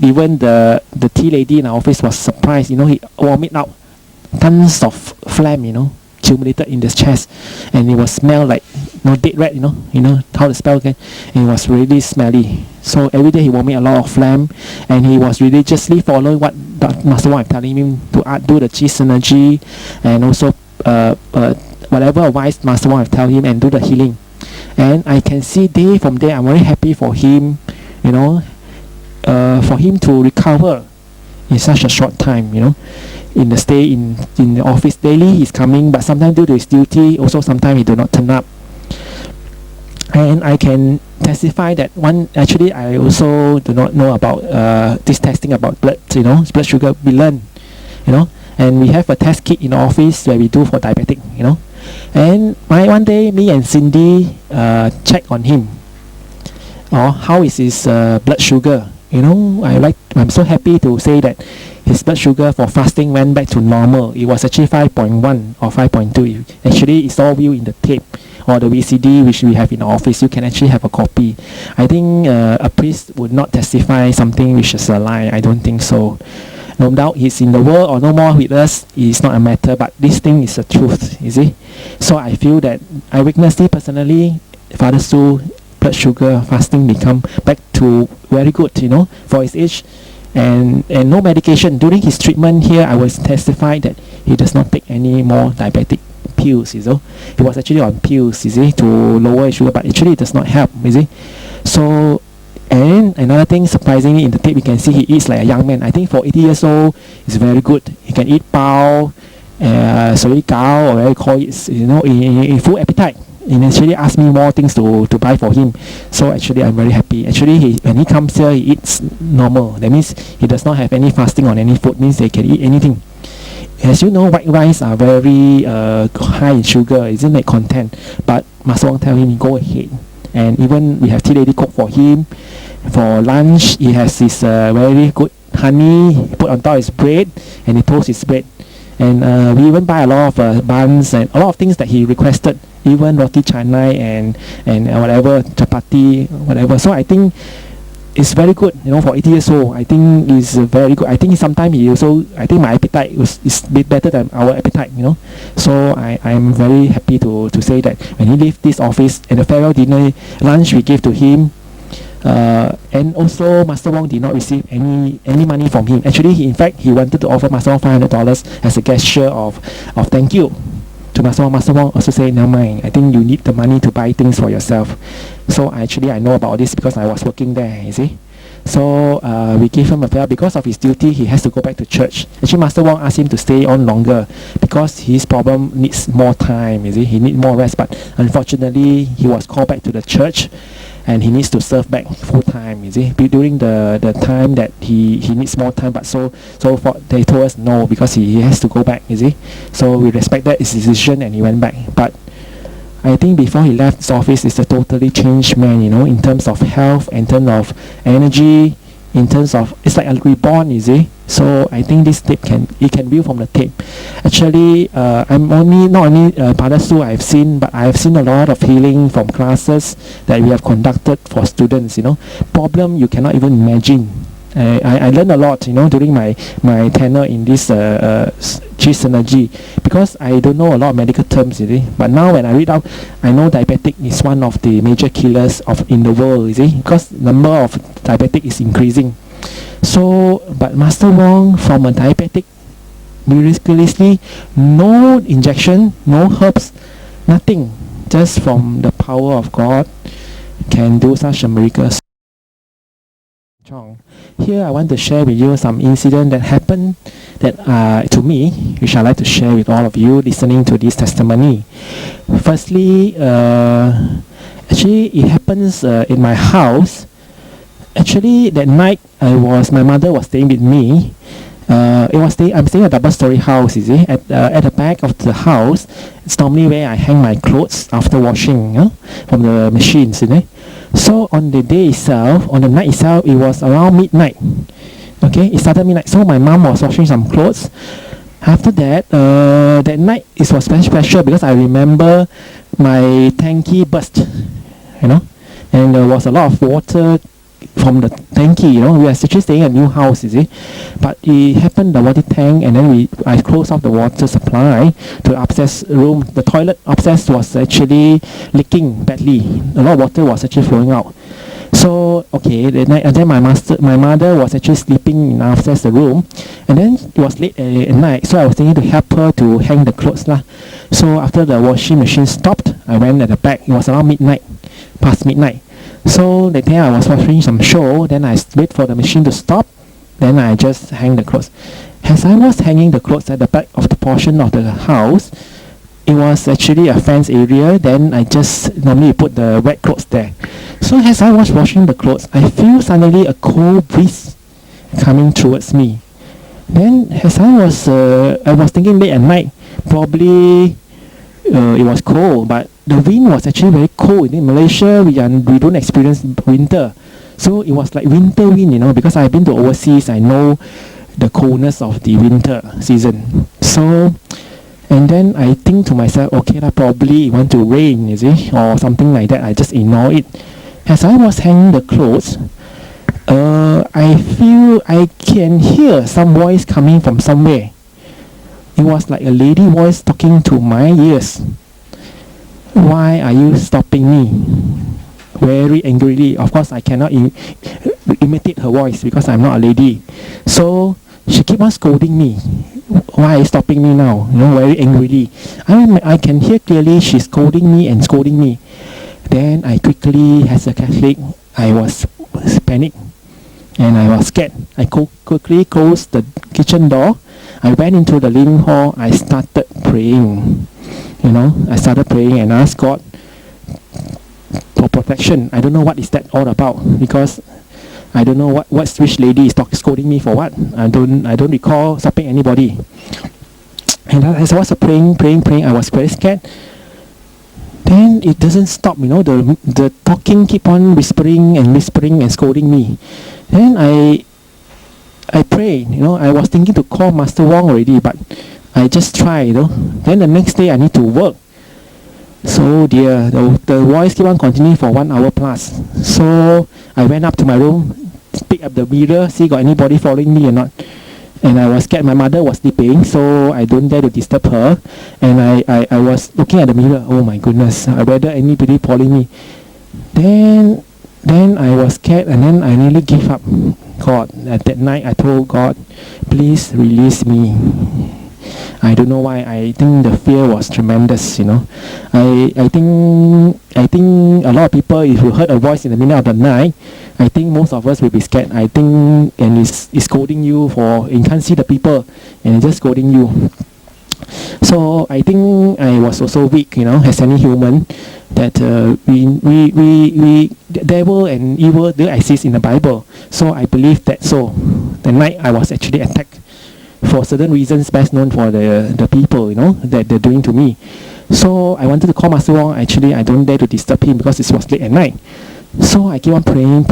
Even the tea lady in our office was surprised. He vomit out tons of phlegm, accumulated in the chest, and it was smell like dead rat, how the smell can, and it was really smelly. So every day he vomit a lot of phlegm, and he was religiously following what Master Wong telling him to do the Chi Synergy, and also whatever advice Master Wong tell him, and do the healing. And I can see day from day, I'm very happy for him, for him to recover in such a short time, in the stay in the office daily. He's coming, but sometimes due to his duty, also sometimes he do not turn up. And I can testify that actually I also do not know about this testing about blood, blood sugar. We learn, and we have a test kit in the office where we do for diabetic, And one day, me and Cindy check on him, or how is his blood sugar. I'm so happy to say that his blood sugar for fasting went back to normal. It was actually 5.1 or 5.2. Actually, it's all viewed in the tape or the VCD which we have in the office. You can actually have a copy. I think a priest would not testify something which is a lie. I don't think so. No doubt he's in the world or no more with us. It's not a matter, but this thing is the truth, you see. So I feel that I witnessed it personally. Father Su, blood sugar fasting become back to very good, for his age, and no medication. During his treatment here, I was testified that he does not take any more diabetic pills, He was actually on pills, to lower his sugar, but actually it does not help, So, and another thing, surprisingly, in the tape, we can see he eats like a young man. I think for 80 years old, it's very good. He can eat bao, sui gao, or whatever you call it, in full appetite. and actually asked me more things to buy for him. So actually I'm very happy. Actually when he comes here, he eats normal. That means he does not have any fasting on any food, means they can eat anything. As you know, white rice are very high in sugar, isn't it, content? But Master Wong tell him, go ahead. And even we have tea lady cook for him. For lunch, he has this very good honey put on top of his bread, and he toasts his bread. And we even buy a lot of buns and a lot of things that he requested, even roti canai and whatever, chapati, whatever. So I think it's very good, for 80 years old. I think it's very good. I think sometimes he also, I think my appetite is a bit better than our appetite, So I'm very happy to say that when he left this office, and the farewell dinner lunch we gave to him, and also Master Wong did not receive any money from him. Actually, in fact, he wanted to offer Master Wong $500 as a gesture of thank you to Master Wong. Master Wong also said, never mind, I think you need the money to buy things for yourself. So I know about this because I was working there, you see. So we gave him a farewell. Because of his duty, he has to go back to church. Actually, Master Wong asked him to stay on longer because his problem needs more time, you see. He needs more rest, but unfortunately, he was called back to the church, and he needs to serve back full time, you see. During the time that he needs more time, but they told us no, because he has to go back, you see. So we respected his decision, and he went back. But I think before he left his office, he's a totally changed man, in terms of health, in terms of energy, in terms of, it's like a reborn, you see. So I think this tape you can view from the tape. Actually, I'm not only Father Su I've seen, but I've seen a lot of healing from classes that we have conducted for students, Problem you cannot even imagine. I learned a lot, during my tenure in this Chi Synergy, because I don't know a lot of medical terms, you see. But now when I read out, I know diabetic is one of the major killers in the world, you see, because number of diabetic is increasing. So, but Master Wong, from a diabetic, miraculously, no injection, no herbs, nothing, just from the power of God, can do such a miracle. Here I want to share with you some incident that happened to me, which I'd like to share with all of you listening to this testimony. Firstly, actually it happens in my house. Actually that night my mother was staying with me. I'm staying a double-story house, you see. At the back of the house, it's normally where I hang my clothes after washing from the machines, you know. So on the day itself, on the night itself, it was around midnight. Okay, it started midnight. So my mom was washing some clothes. After that, that night it was very special because I remember my tanky burst, and there was a lot of water from the tanky, we are actually staying in a new house, you see. But it happened, the water tank, and then I closed off the water supply to the upstairs room. The toilet upstairs was actually leaking badly. A lot of water was actually flowing out. So, okay, the night, and then my mother was actually sleeping in upstairs the room, and then it was late at night, so I was thinking to help her to hang the clothes lah. So after the washing machine stopped, I went at the back. It was around midnight, past midnight. So that day I was watching some show, then I wait for the machine to stop, then I just hang the clothes. As I was hanging the clothes at the back of the portion of the house, it was actually a fence area, then I just normally put the wet clothes there. So as I was washing the clothes, I feel suddenly a cold breeze coming towards me. Then as I was thinking late at night, probably it was cold, but the wind was actually very cold. In Malaysia, we don't experience winter, so it was like winter wind, because I've been to overseas, I know the coldness of the winter season. So, and then I think to myself, okay, probably it want to rain, you see, or something like that. I just ignore it. As I was hanging the clothes, I feel I can hear some voice coming from somewhere. It was like a lady voice talking to my ears. Why are you stopping me? Very angrily. Of course, I cannot imitate her voice because I'm not a lady. So she keep on scolding me. Why are you stopping me now? Very angrily. I can hear clearly she's scolding me and scolding me. Then I quickly, as a Catholic, I was panicked and I was scared. I quickly closed the kitchen door. I went into the living hall. I started praying. I started praying and asked God for protection. I don't know what is that all about, because I don't know which lady is scolding me for what. I don't recall stopping anybody. And as I was praying, I was very scared. Then it doesn't stop, the talking keep on whispering and scolding me. Then I prayed, I was thinking to call Master Wong already, but I just tried, Then the next day I need to work. So dear, the voice keep on continuing for 1 hour plus. So I went up to my room, pick up the mirror, see got anybody following me or not. And I was scared. My mother was sleeping, so I don't dare to disturb her. And I was looking at the mirror. Oh my goodness, whether anybody following me. Then I was scared, and then I nearly gave up. God, at that night I told God, please release me. I don't know why. I think the fear was tremendous. I think a lot of people, if you heard a voice in the middle of the night, I think most of us will be scared. I think, and it's scolding you you can't see the people, and it's just scolding you. So I think I was also weak, as any human, that we devil and evil, they exist in the Bible. So I believe that. So the night I was actually attacked for certain reasons, best known for the people, that they're doing to me. So I wanted to call Master Wong. Actually, I don't dare to disturb him because it was late at night. So I keep on praying.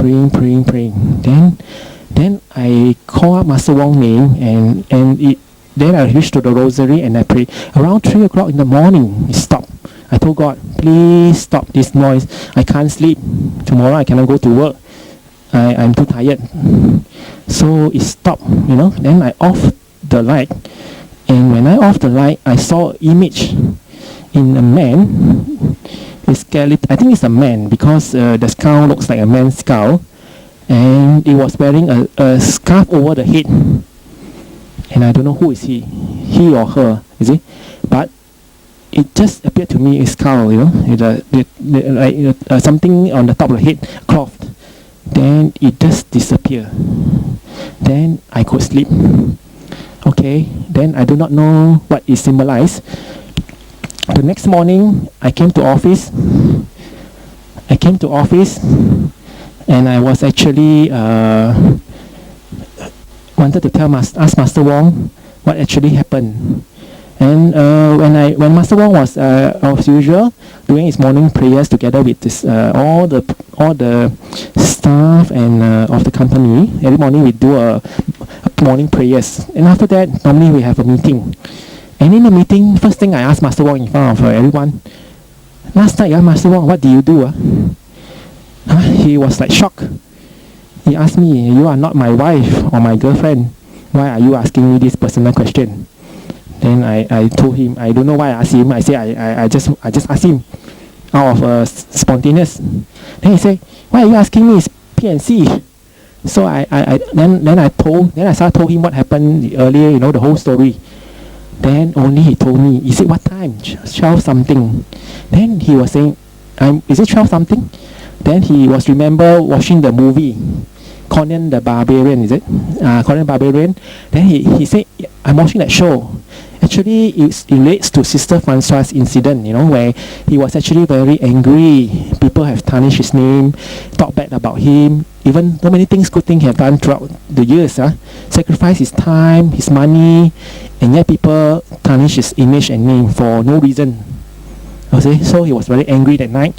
Then I call up Master Wong's name, then I reached to the rosary and I prayed. Around 3 o'clock in the morning, it stopped. I told God, please stop this noise. I can't sleep. Tomorrow I cannot go to work. I'm too tired. So it stopped, Then I off the light. And when I off the light, I saw an image in a man. Skeleton. I think it's a man because the skull looks like a man's skull. And he was wearing a scarf over the head. And I don't know who is he or her, is it? But it just appeared to me a skull, something on the top of the head, cloth. Then it just disappeared. Then I could sleep. Okay, then I do not know what it symbolized. The next morning, I came to office, and I was actually wanted to ask Master Wong what actually happened. And when Master Wong was as usual doing his morning prayers together with this all the staff and of the company, every morning we do a morning prayers, and after that normally we have a meeting. And in the meeting, first thing I asked Master Wong in front of everyone, last night, Master Wong, what did you do? He was like shocked. He asked me, you are not my wife or my girlfriend. Why are you asking me this personal question? Then I told him, I don't know why I asked him. I say I just asked him out of spontaneous. Then he said, why are you asking me? It's PNC. So then I told him what happened earlier, the whole story. Then only he told me, is it what time? 12 something. Then he was saying, is it 12 something? Then he was remember watching the movie, Conan the Barbarian, is it? Conan the Barbarian. Then he said, I'm watching that show. Actually, it relates to Sister Francois' incident, where he was actually very angry. People have tarnished his name, talked bad about him. Even so many things, good things he have done throughout the years. Sacrificed his time, his money, and yet people tarnish his image and name for no reason. Okay, so he was very angry that night.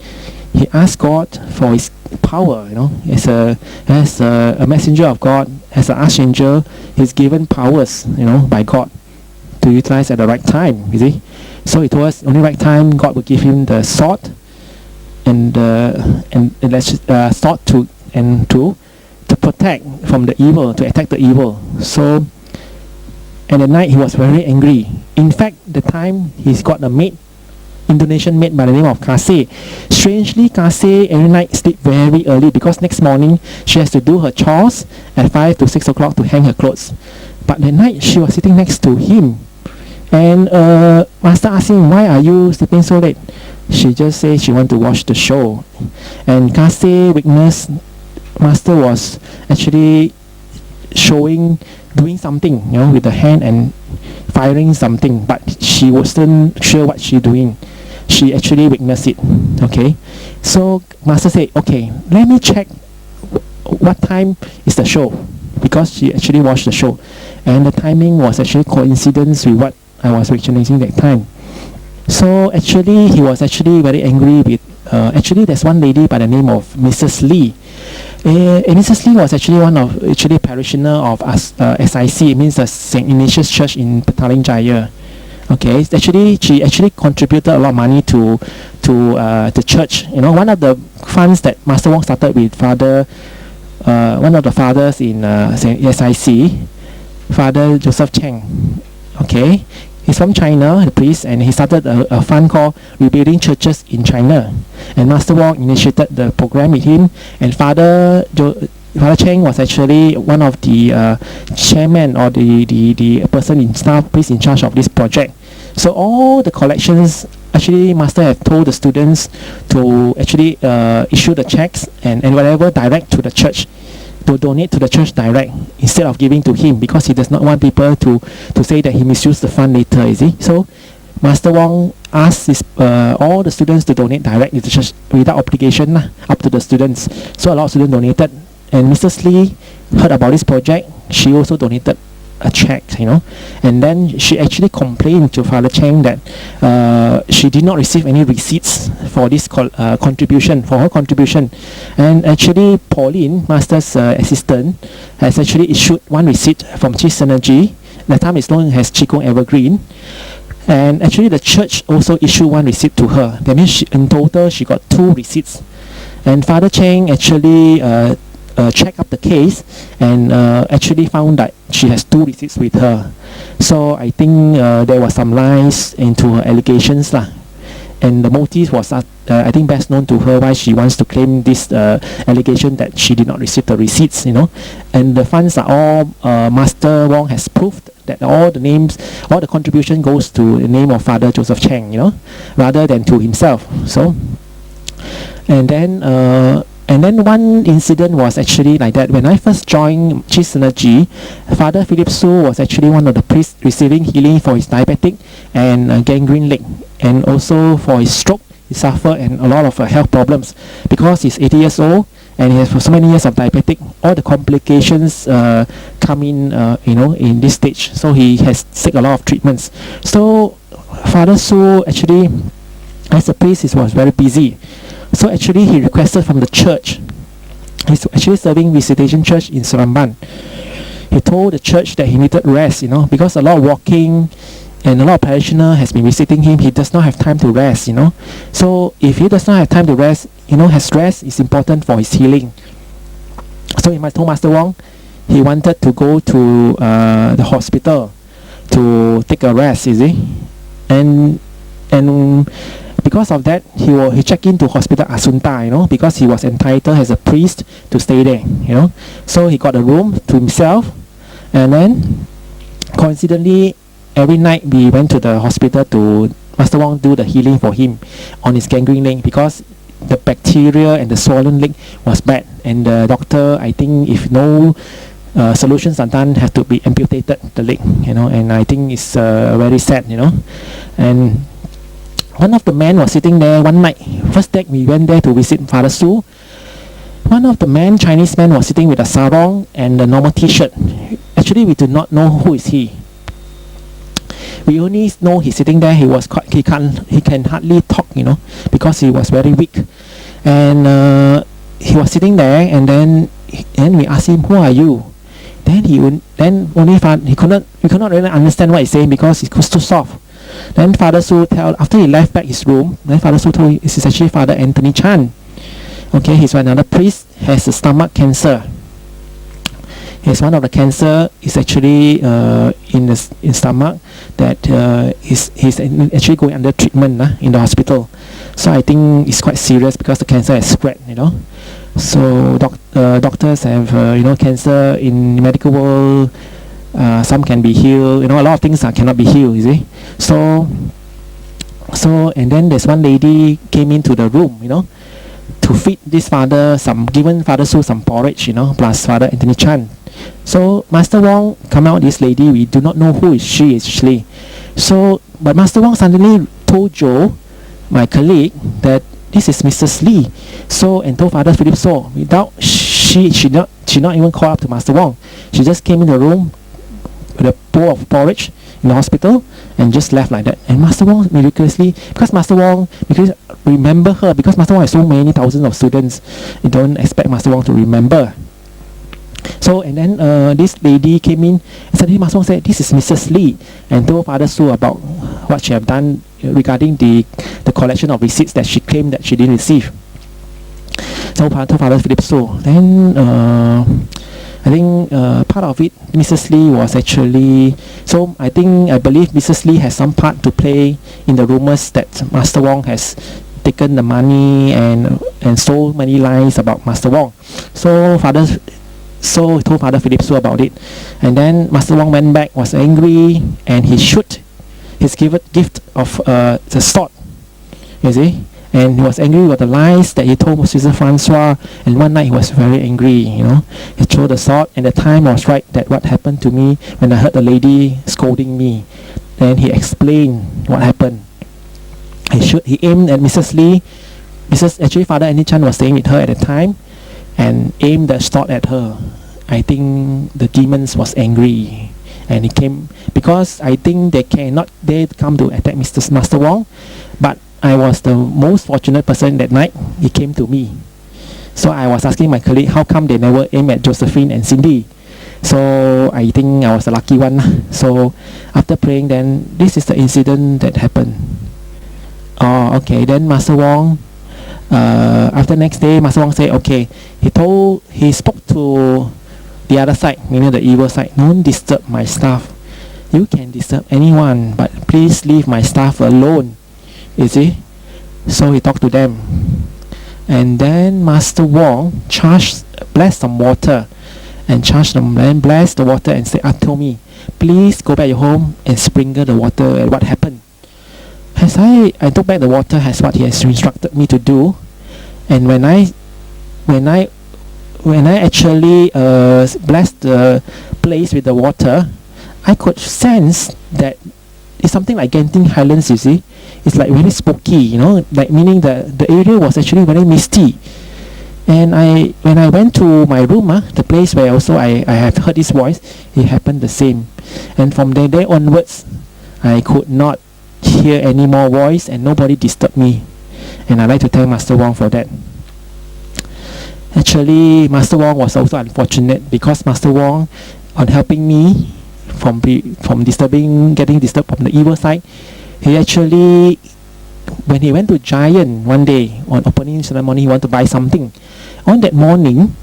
He asked God for his power, as a messenger of God, as an archangel, he's given powers, by God to utilize at the right time, you see. So he told us only right time God will give him the sword and sword to protect from the evil, to attack the evil. So and at night he was very angry. In fact, the time he's got a maid, Indonesian maid by the name of Kasih. Strangely, Kasih every night sleep very early because next morning she has to do her chores at 5 to 6 o'clock to hang her clothes. But that night she was sitting next to him, and Master asked him, why are you sleeping so late? She just said she want to watch the show. And Kasih witnessed Master was actually doing something, with the hand and firing something, but she wasn't sure what she doing. she actually witnessed it. Okay, so Master said, okay, let me check what time is the show, because she actually watched the show, and the timing was actually coincidence with what I was witnessing that time. So actually he was actually very angry with actually there's one lady by the name of Mrs. Lee. Mrs. Lee was actually one of parishioner of SIC. It means the St. Ignatius Church in Petaling Jaya. Okay, she actually contributed a lot of money to the church. You know, one of the funds that Master Wong started with one of the fathers in SIC, Father Joseph Cheng. Okay, he's from China, the priest, and he started a fund called Rebuilding Churches in China. And Master Wong initiated the program with him, and Father Cheng was actually one of the chairman, or the person in staff, priest in charge of this project. So all the collections, actually Master have told the students to actually issue the checks and whatever direct to the church, to donate to the church direct instead of giving to him, because he does not want people to say that he misused the fund later, you see. So Master Wong asked all the students to donate direct to the church without obligation, up to the students. So a lot of students donated, and Mrs. Lee heard about this project. She also donated a check, you know, and then she actually complained to Father Cheng that she did not receive any receipts for this contribution, for her contribution. And actually Pauline, Master's assistant, has actually issued one receipt from Chi Synergy. That time it's known as Chi Kung Evergreen. And actually the church also issued one receipt to her. That means in total she got 2 receipts. And Father Cheng actually checked up the case and actually found that she has 2 receipts with her. So I think there was some lies into her allegations lah. And the motive was I think best known to her why she wants to claim this allegation that she did not receive the receipts, you know. And the funds are all Master Wong has proved that all the contribution goes to the name of Father Joseph Cheng, you know, rather than to himself. So and then one incident was actually like that. When I first joined Chi Synergy, Father Philip Su was actually one of the priests receiving healing for his diabetic and gangrene leg, and also for his stroke. He suffered and a lot of health problems because he's 80 years old and he has for so many years of diabetic. All the complications come in, you know, in this stage. So he has taken a lot of treatments. So Father Su actually, as a priest, he was very busy. So actually he requested from the church. He's actually serving Visitation Church in Seremban. He told the church that he needed rest, you know, because a lot of walking and a lot of parishioner has been visiting him. He does not have time to rest, you know. So if he does not have time to rest, you know, his rest is important for his healing. So he told Master Wong he wanted to go to the hospital to take a rest, you see. And because of that, he checked into Hospital Asunta, you know, because he was entitled as a priest to stay there, you know. So he got a room to himself, and then coincidentally every night we went to the hospital to Master Wong do the healing for him on his gangrene leg, because the bacteria and the swollen leg was bad, and the doctor, I think if no solutions are done, have to be amputated the leg, you know. And I think it's very sad, you know. And one of the men was sitting there one night. First day we went there to visit Father Su. One of the Chinese men, was sitting with a sarong and a normal t-shirt. Actually, we do not know who is he. We only know he's sitting there. He can hardly talk, you know, because he was very weak. And he was sitting there, and then we asked him, "Who are you?" Then he could not really understand what he's saying because it was too soft. Then Father Su after he left back his room, then Father Su told him this is actually Father Anthony Chan. Okay, he's another priest, has a stomach cancer. He's one of the cancer is actually in stomach that he's actually going under treatment in the hospital. So I think it's quite serious because the cancer has spread, you know. So doctors have you know, cancer in medical world. Some can be healed, you know, a lot of things cannot be healed, you see. So and then there's one lady came into the room, you know, to feed this father given Father Su some porridge, you know, plus Father Anthony Chan. So Master Wong come out this lady, we do not know who is she actually. So but Master Wong suddenly told Joe my colleague that this is Mrs. Lee. So, and told Father Philip so. Without, she not even call up to Master Wong. She just came in the room with a bowl of porridge in the hospital and just left like that. And Master Wong miraculously, because Master Wong, because remember her, because Master Wong has so many thousands of students, you don't expect Master Wong to remember. So, and then this lady came in and suddenly Master Wong said, this is Mrs. Lee, and told Father Su about what she have done regarding the collection of receipts that she claimed that she didn't receive. So Father Philip Su. Then I think part of it, Mrs. Lee was actually, so I believe Mrs. Lee has some part to play in the rumors that Master Wong has taken the money and sold many lies about Master Wong. So he told Father Philip Su about it, and then Master Wong went back, was angry, and he shoot his gift of the sword, you see, and he was angry with the lies that he told Sister Francois, and one night he was very angry, you know. He threw the sword, and the time was right that what happened to me when I heard the lady scolding me. Then he explained what happened. He aimed at Mrs. Lee. Actually Father Andy Chan was staying with her at the time, and aimed the sword at her. I think the demons was angry, and he came, because I think they come to attack Master Wong, but I was the most fortunate person that night. He came to me. So I was asking my colleague, how come they never aim at Josephine and Cindy? So I think I was the lucky one. So after praying, then this is the incident that happened. Oh, okay. Then Master Wong, after next day, Master Wong said, okay, he spoke to the other side, meaning the evil side. Don't disturb my staff. You can disturb anyone, but please leave my staff alone. You see? So he talked to them. And then Master Wong blessed some water, and charged them, and blessed the water and said, told me, please go back your home and sprinkle the water. And what happened? As I took back the water as what he has instructed me to do, and when I actually blessed the place with the water, I could sense that it's something like Genting Highlands, you see. It's like really spooky, you know, like meaning the area was actually very misty. And when I went to my room, the place where also I have heard this voice, it happened the same. And from that day onwards, I could not hear any more voice, and nobody disturbed me. And I like to thank Master Wong for that. Actually, Master Wong was also unfortunate, because Master Wong, on helping me from getting disturbed from the evil side, he actually, when he went to Giant one day on opening ceremony, he wanted to buy something. On that morning,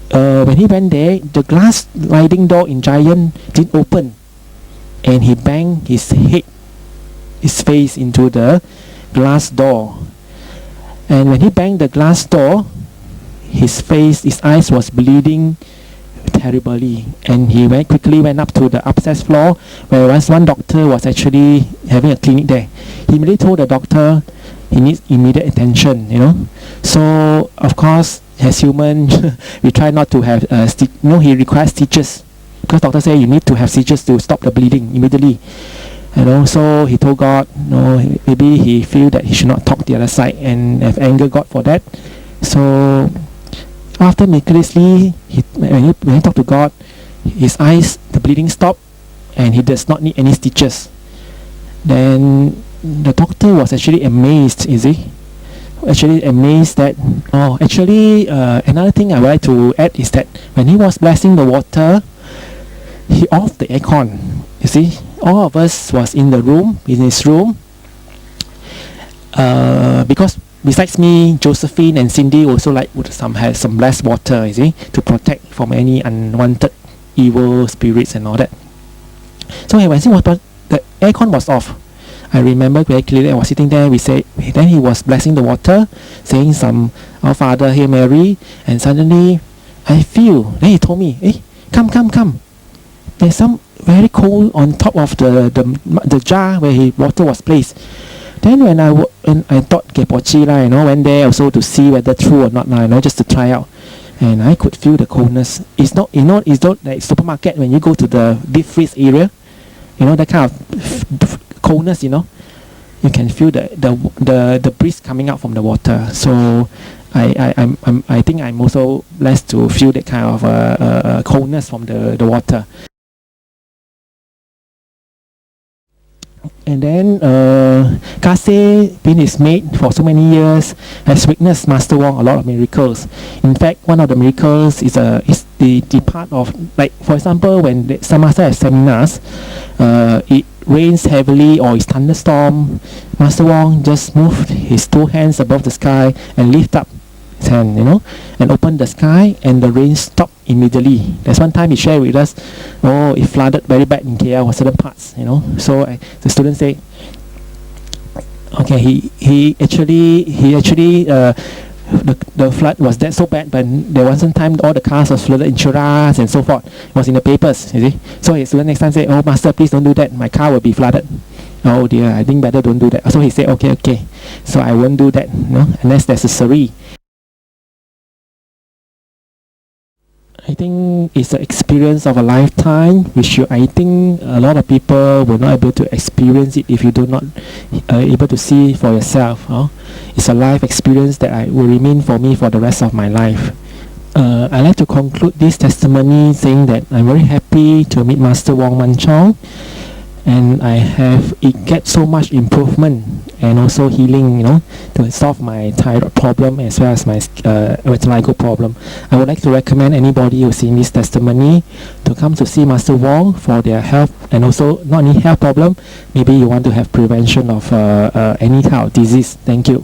when he went there, the glass sliding door in Giant didn't open, and he banged his face into the glass door. And when he banged the glass door, his eyes was bleeding terribly, and he quickly went up to the upstairs floor, where one doctor was actually having a clinic there. He immediately told the doctor he needs immediate attention, you know. So of course, as human, we try not to have he requires stitches, because doctor say you need to have stitches to stop the bleeding immediately, you know. So he told God, maybe he feel that he should not talk the other side and have anger God for that. So after miraculously, when he talked to God, his eyes, the bleeding stopped, and he does not need any stitches. Then the doctor was actually amazed, that, another thing I would like to add is that when he was blessing the water, he off the aircon. You see, all of us was in his room, because besides me, Josephine and Cindy also had some less water, you see, to protect from any unwanted evil spirits and all that. So when the aircon was off, I remember very clearly. I was sitting there. Then he was blessing the water, saying some Our Father, Hail Mary, and suddenly I feel. Then he told me, "Hey, come. There's some very cold on top of the jar where water was placed." Then when I thought Kepochi lah, went there also to see whether true or not lah, just to try out, and I could feel the coldness. It's not like supermarket when you go to the deep freeze area, that kind of coldness, you can feel the breeze coming out from the water. So I think I'm also blessed to feel that kind of coldness from the water. And then Kase, being his mate for so many years, has witnessed Master Wong a lot of miracles. In fact, one of the miracles is the part of, like, for example, when the Master has seminars, it rains heavily or it's thunderstorm, Master Wong just moved his two hands above the sky and lift up his hand, and open the sky, and the rain stopped immediately. There's one time he shared with us, it flooded very bad in KL or certain parts, So the students say, okay, he actually the flood was that so bad, but there wasn't time all the cars was flooded in Cheras and so forth. It was in the papers, you see. So his student next time say, Master, please don't do that. My car will be flooded. Oh dear, I think better don't do that. So he said, okay. So I won't do that, unless necessary. I think it's an experience of a lifetime, which I think a lot of people will not able to experience it if you do not able to see for yourself. It's a life experience that will remain for me for the rest of my life. I'd like to conclude this testimony saying that I'm very happy to meet Master Wong Man Chong, and it gets so much improvement and also healing, to solve my thyroid problem as well as my vitiligo problem. I would like to recommend anybody who's seeing this testimony to come to see Master Wong for their health, and also not only health problem, maybe you want to have prevention of any kind of disease. Thank you.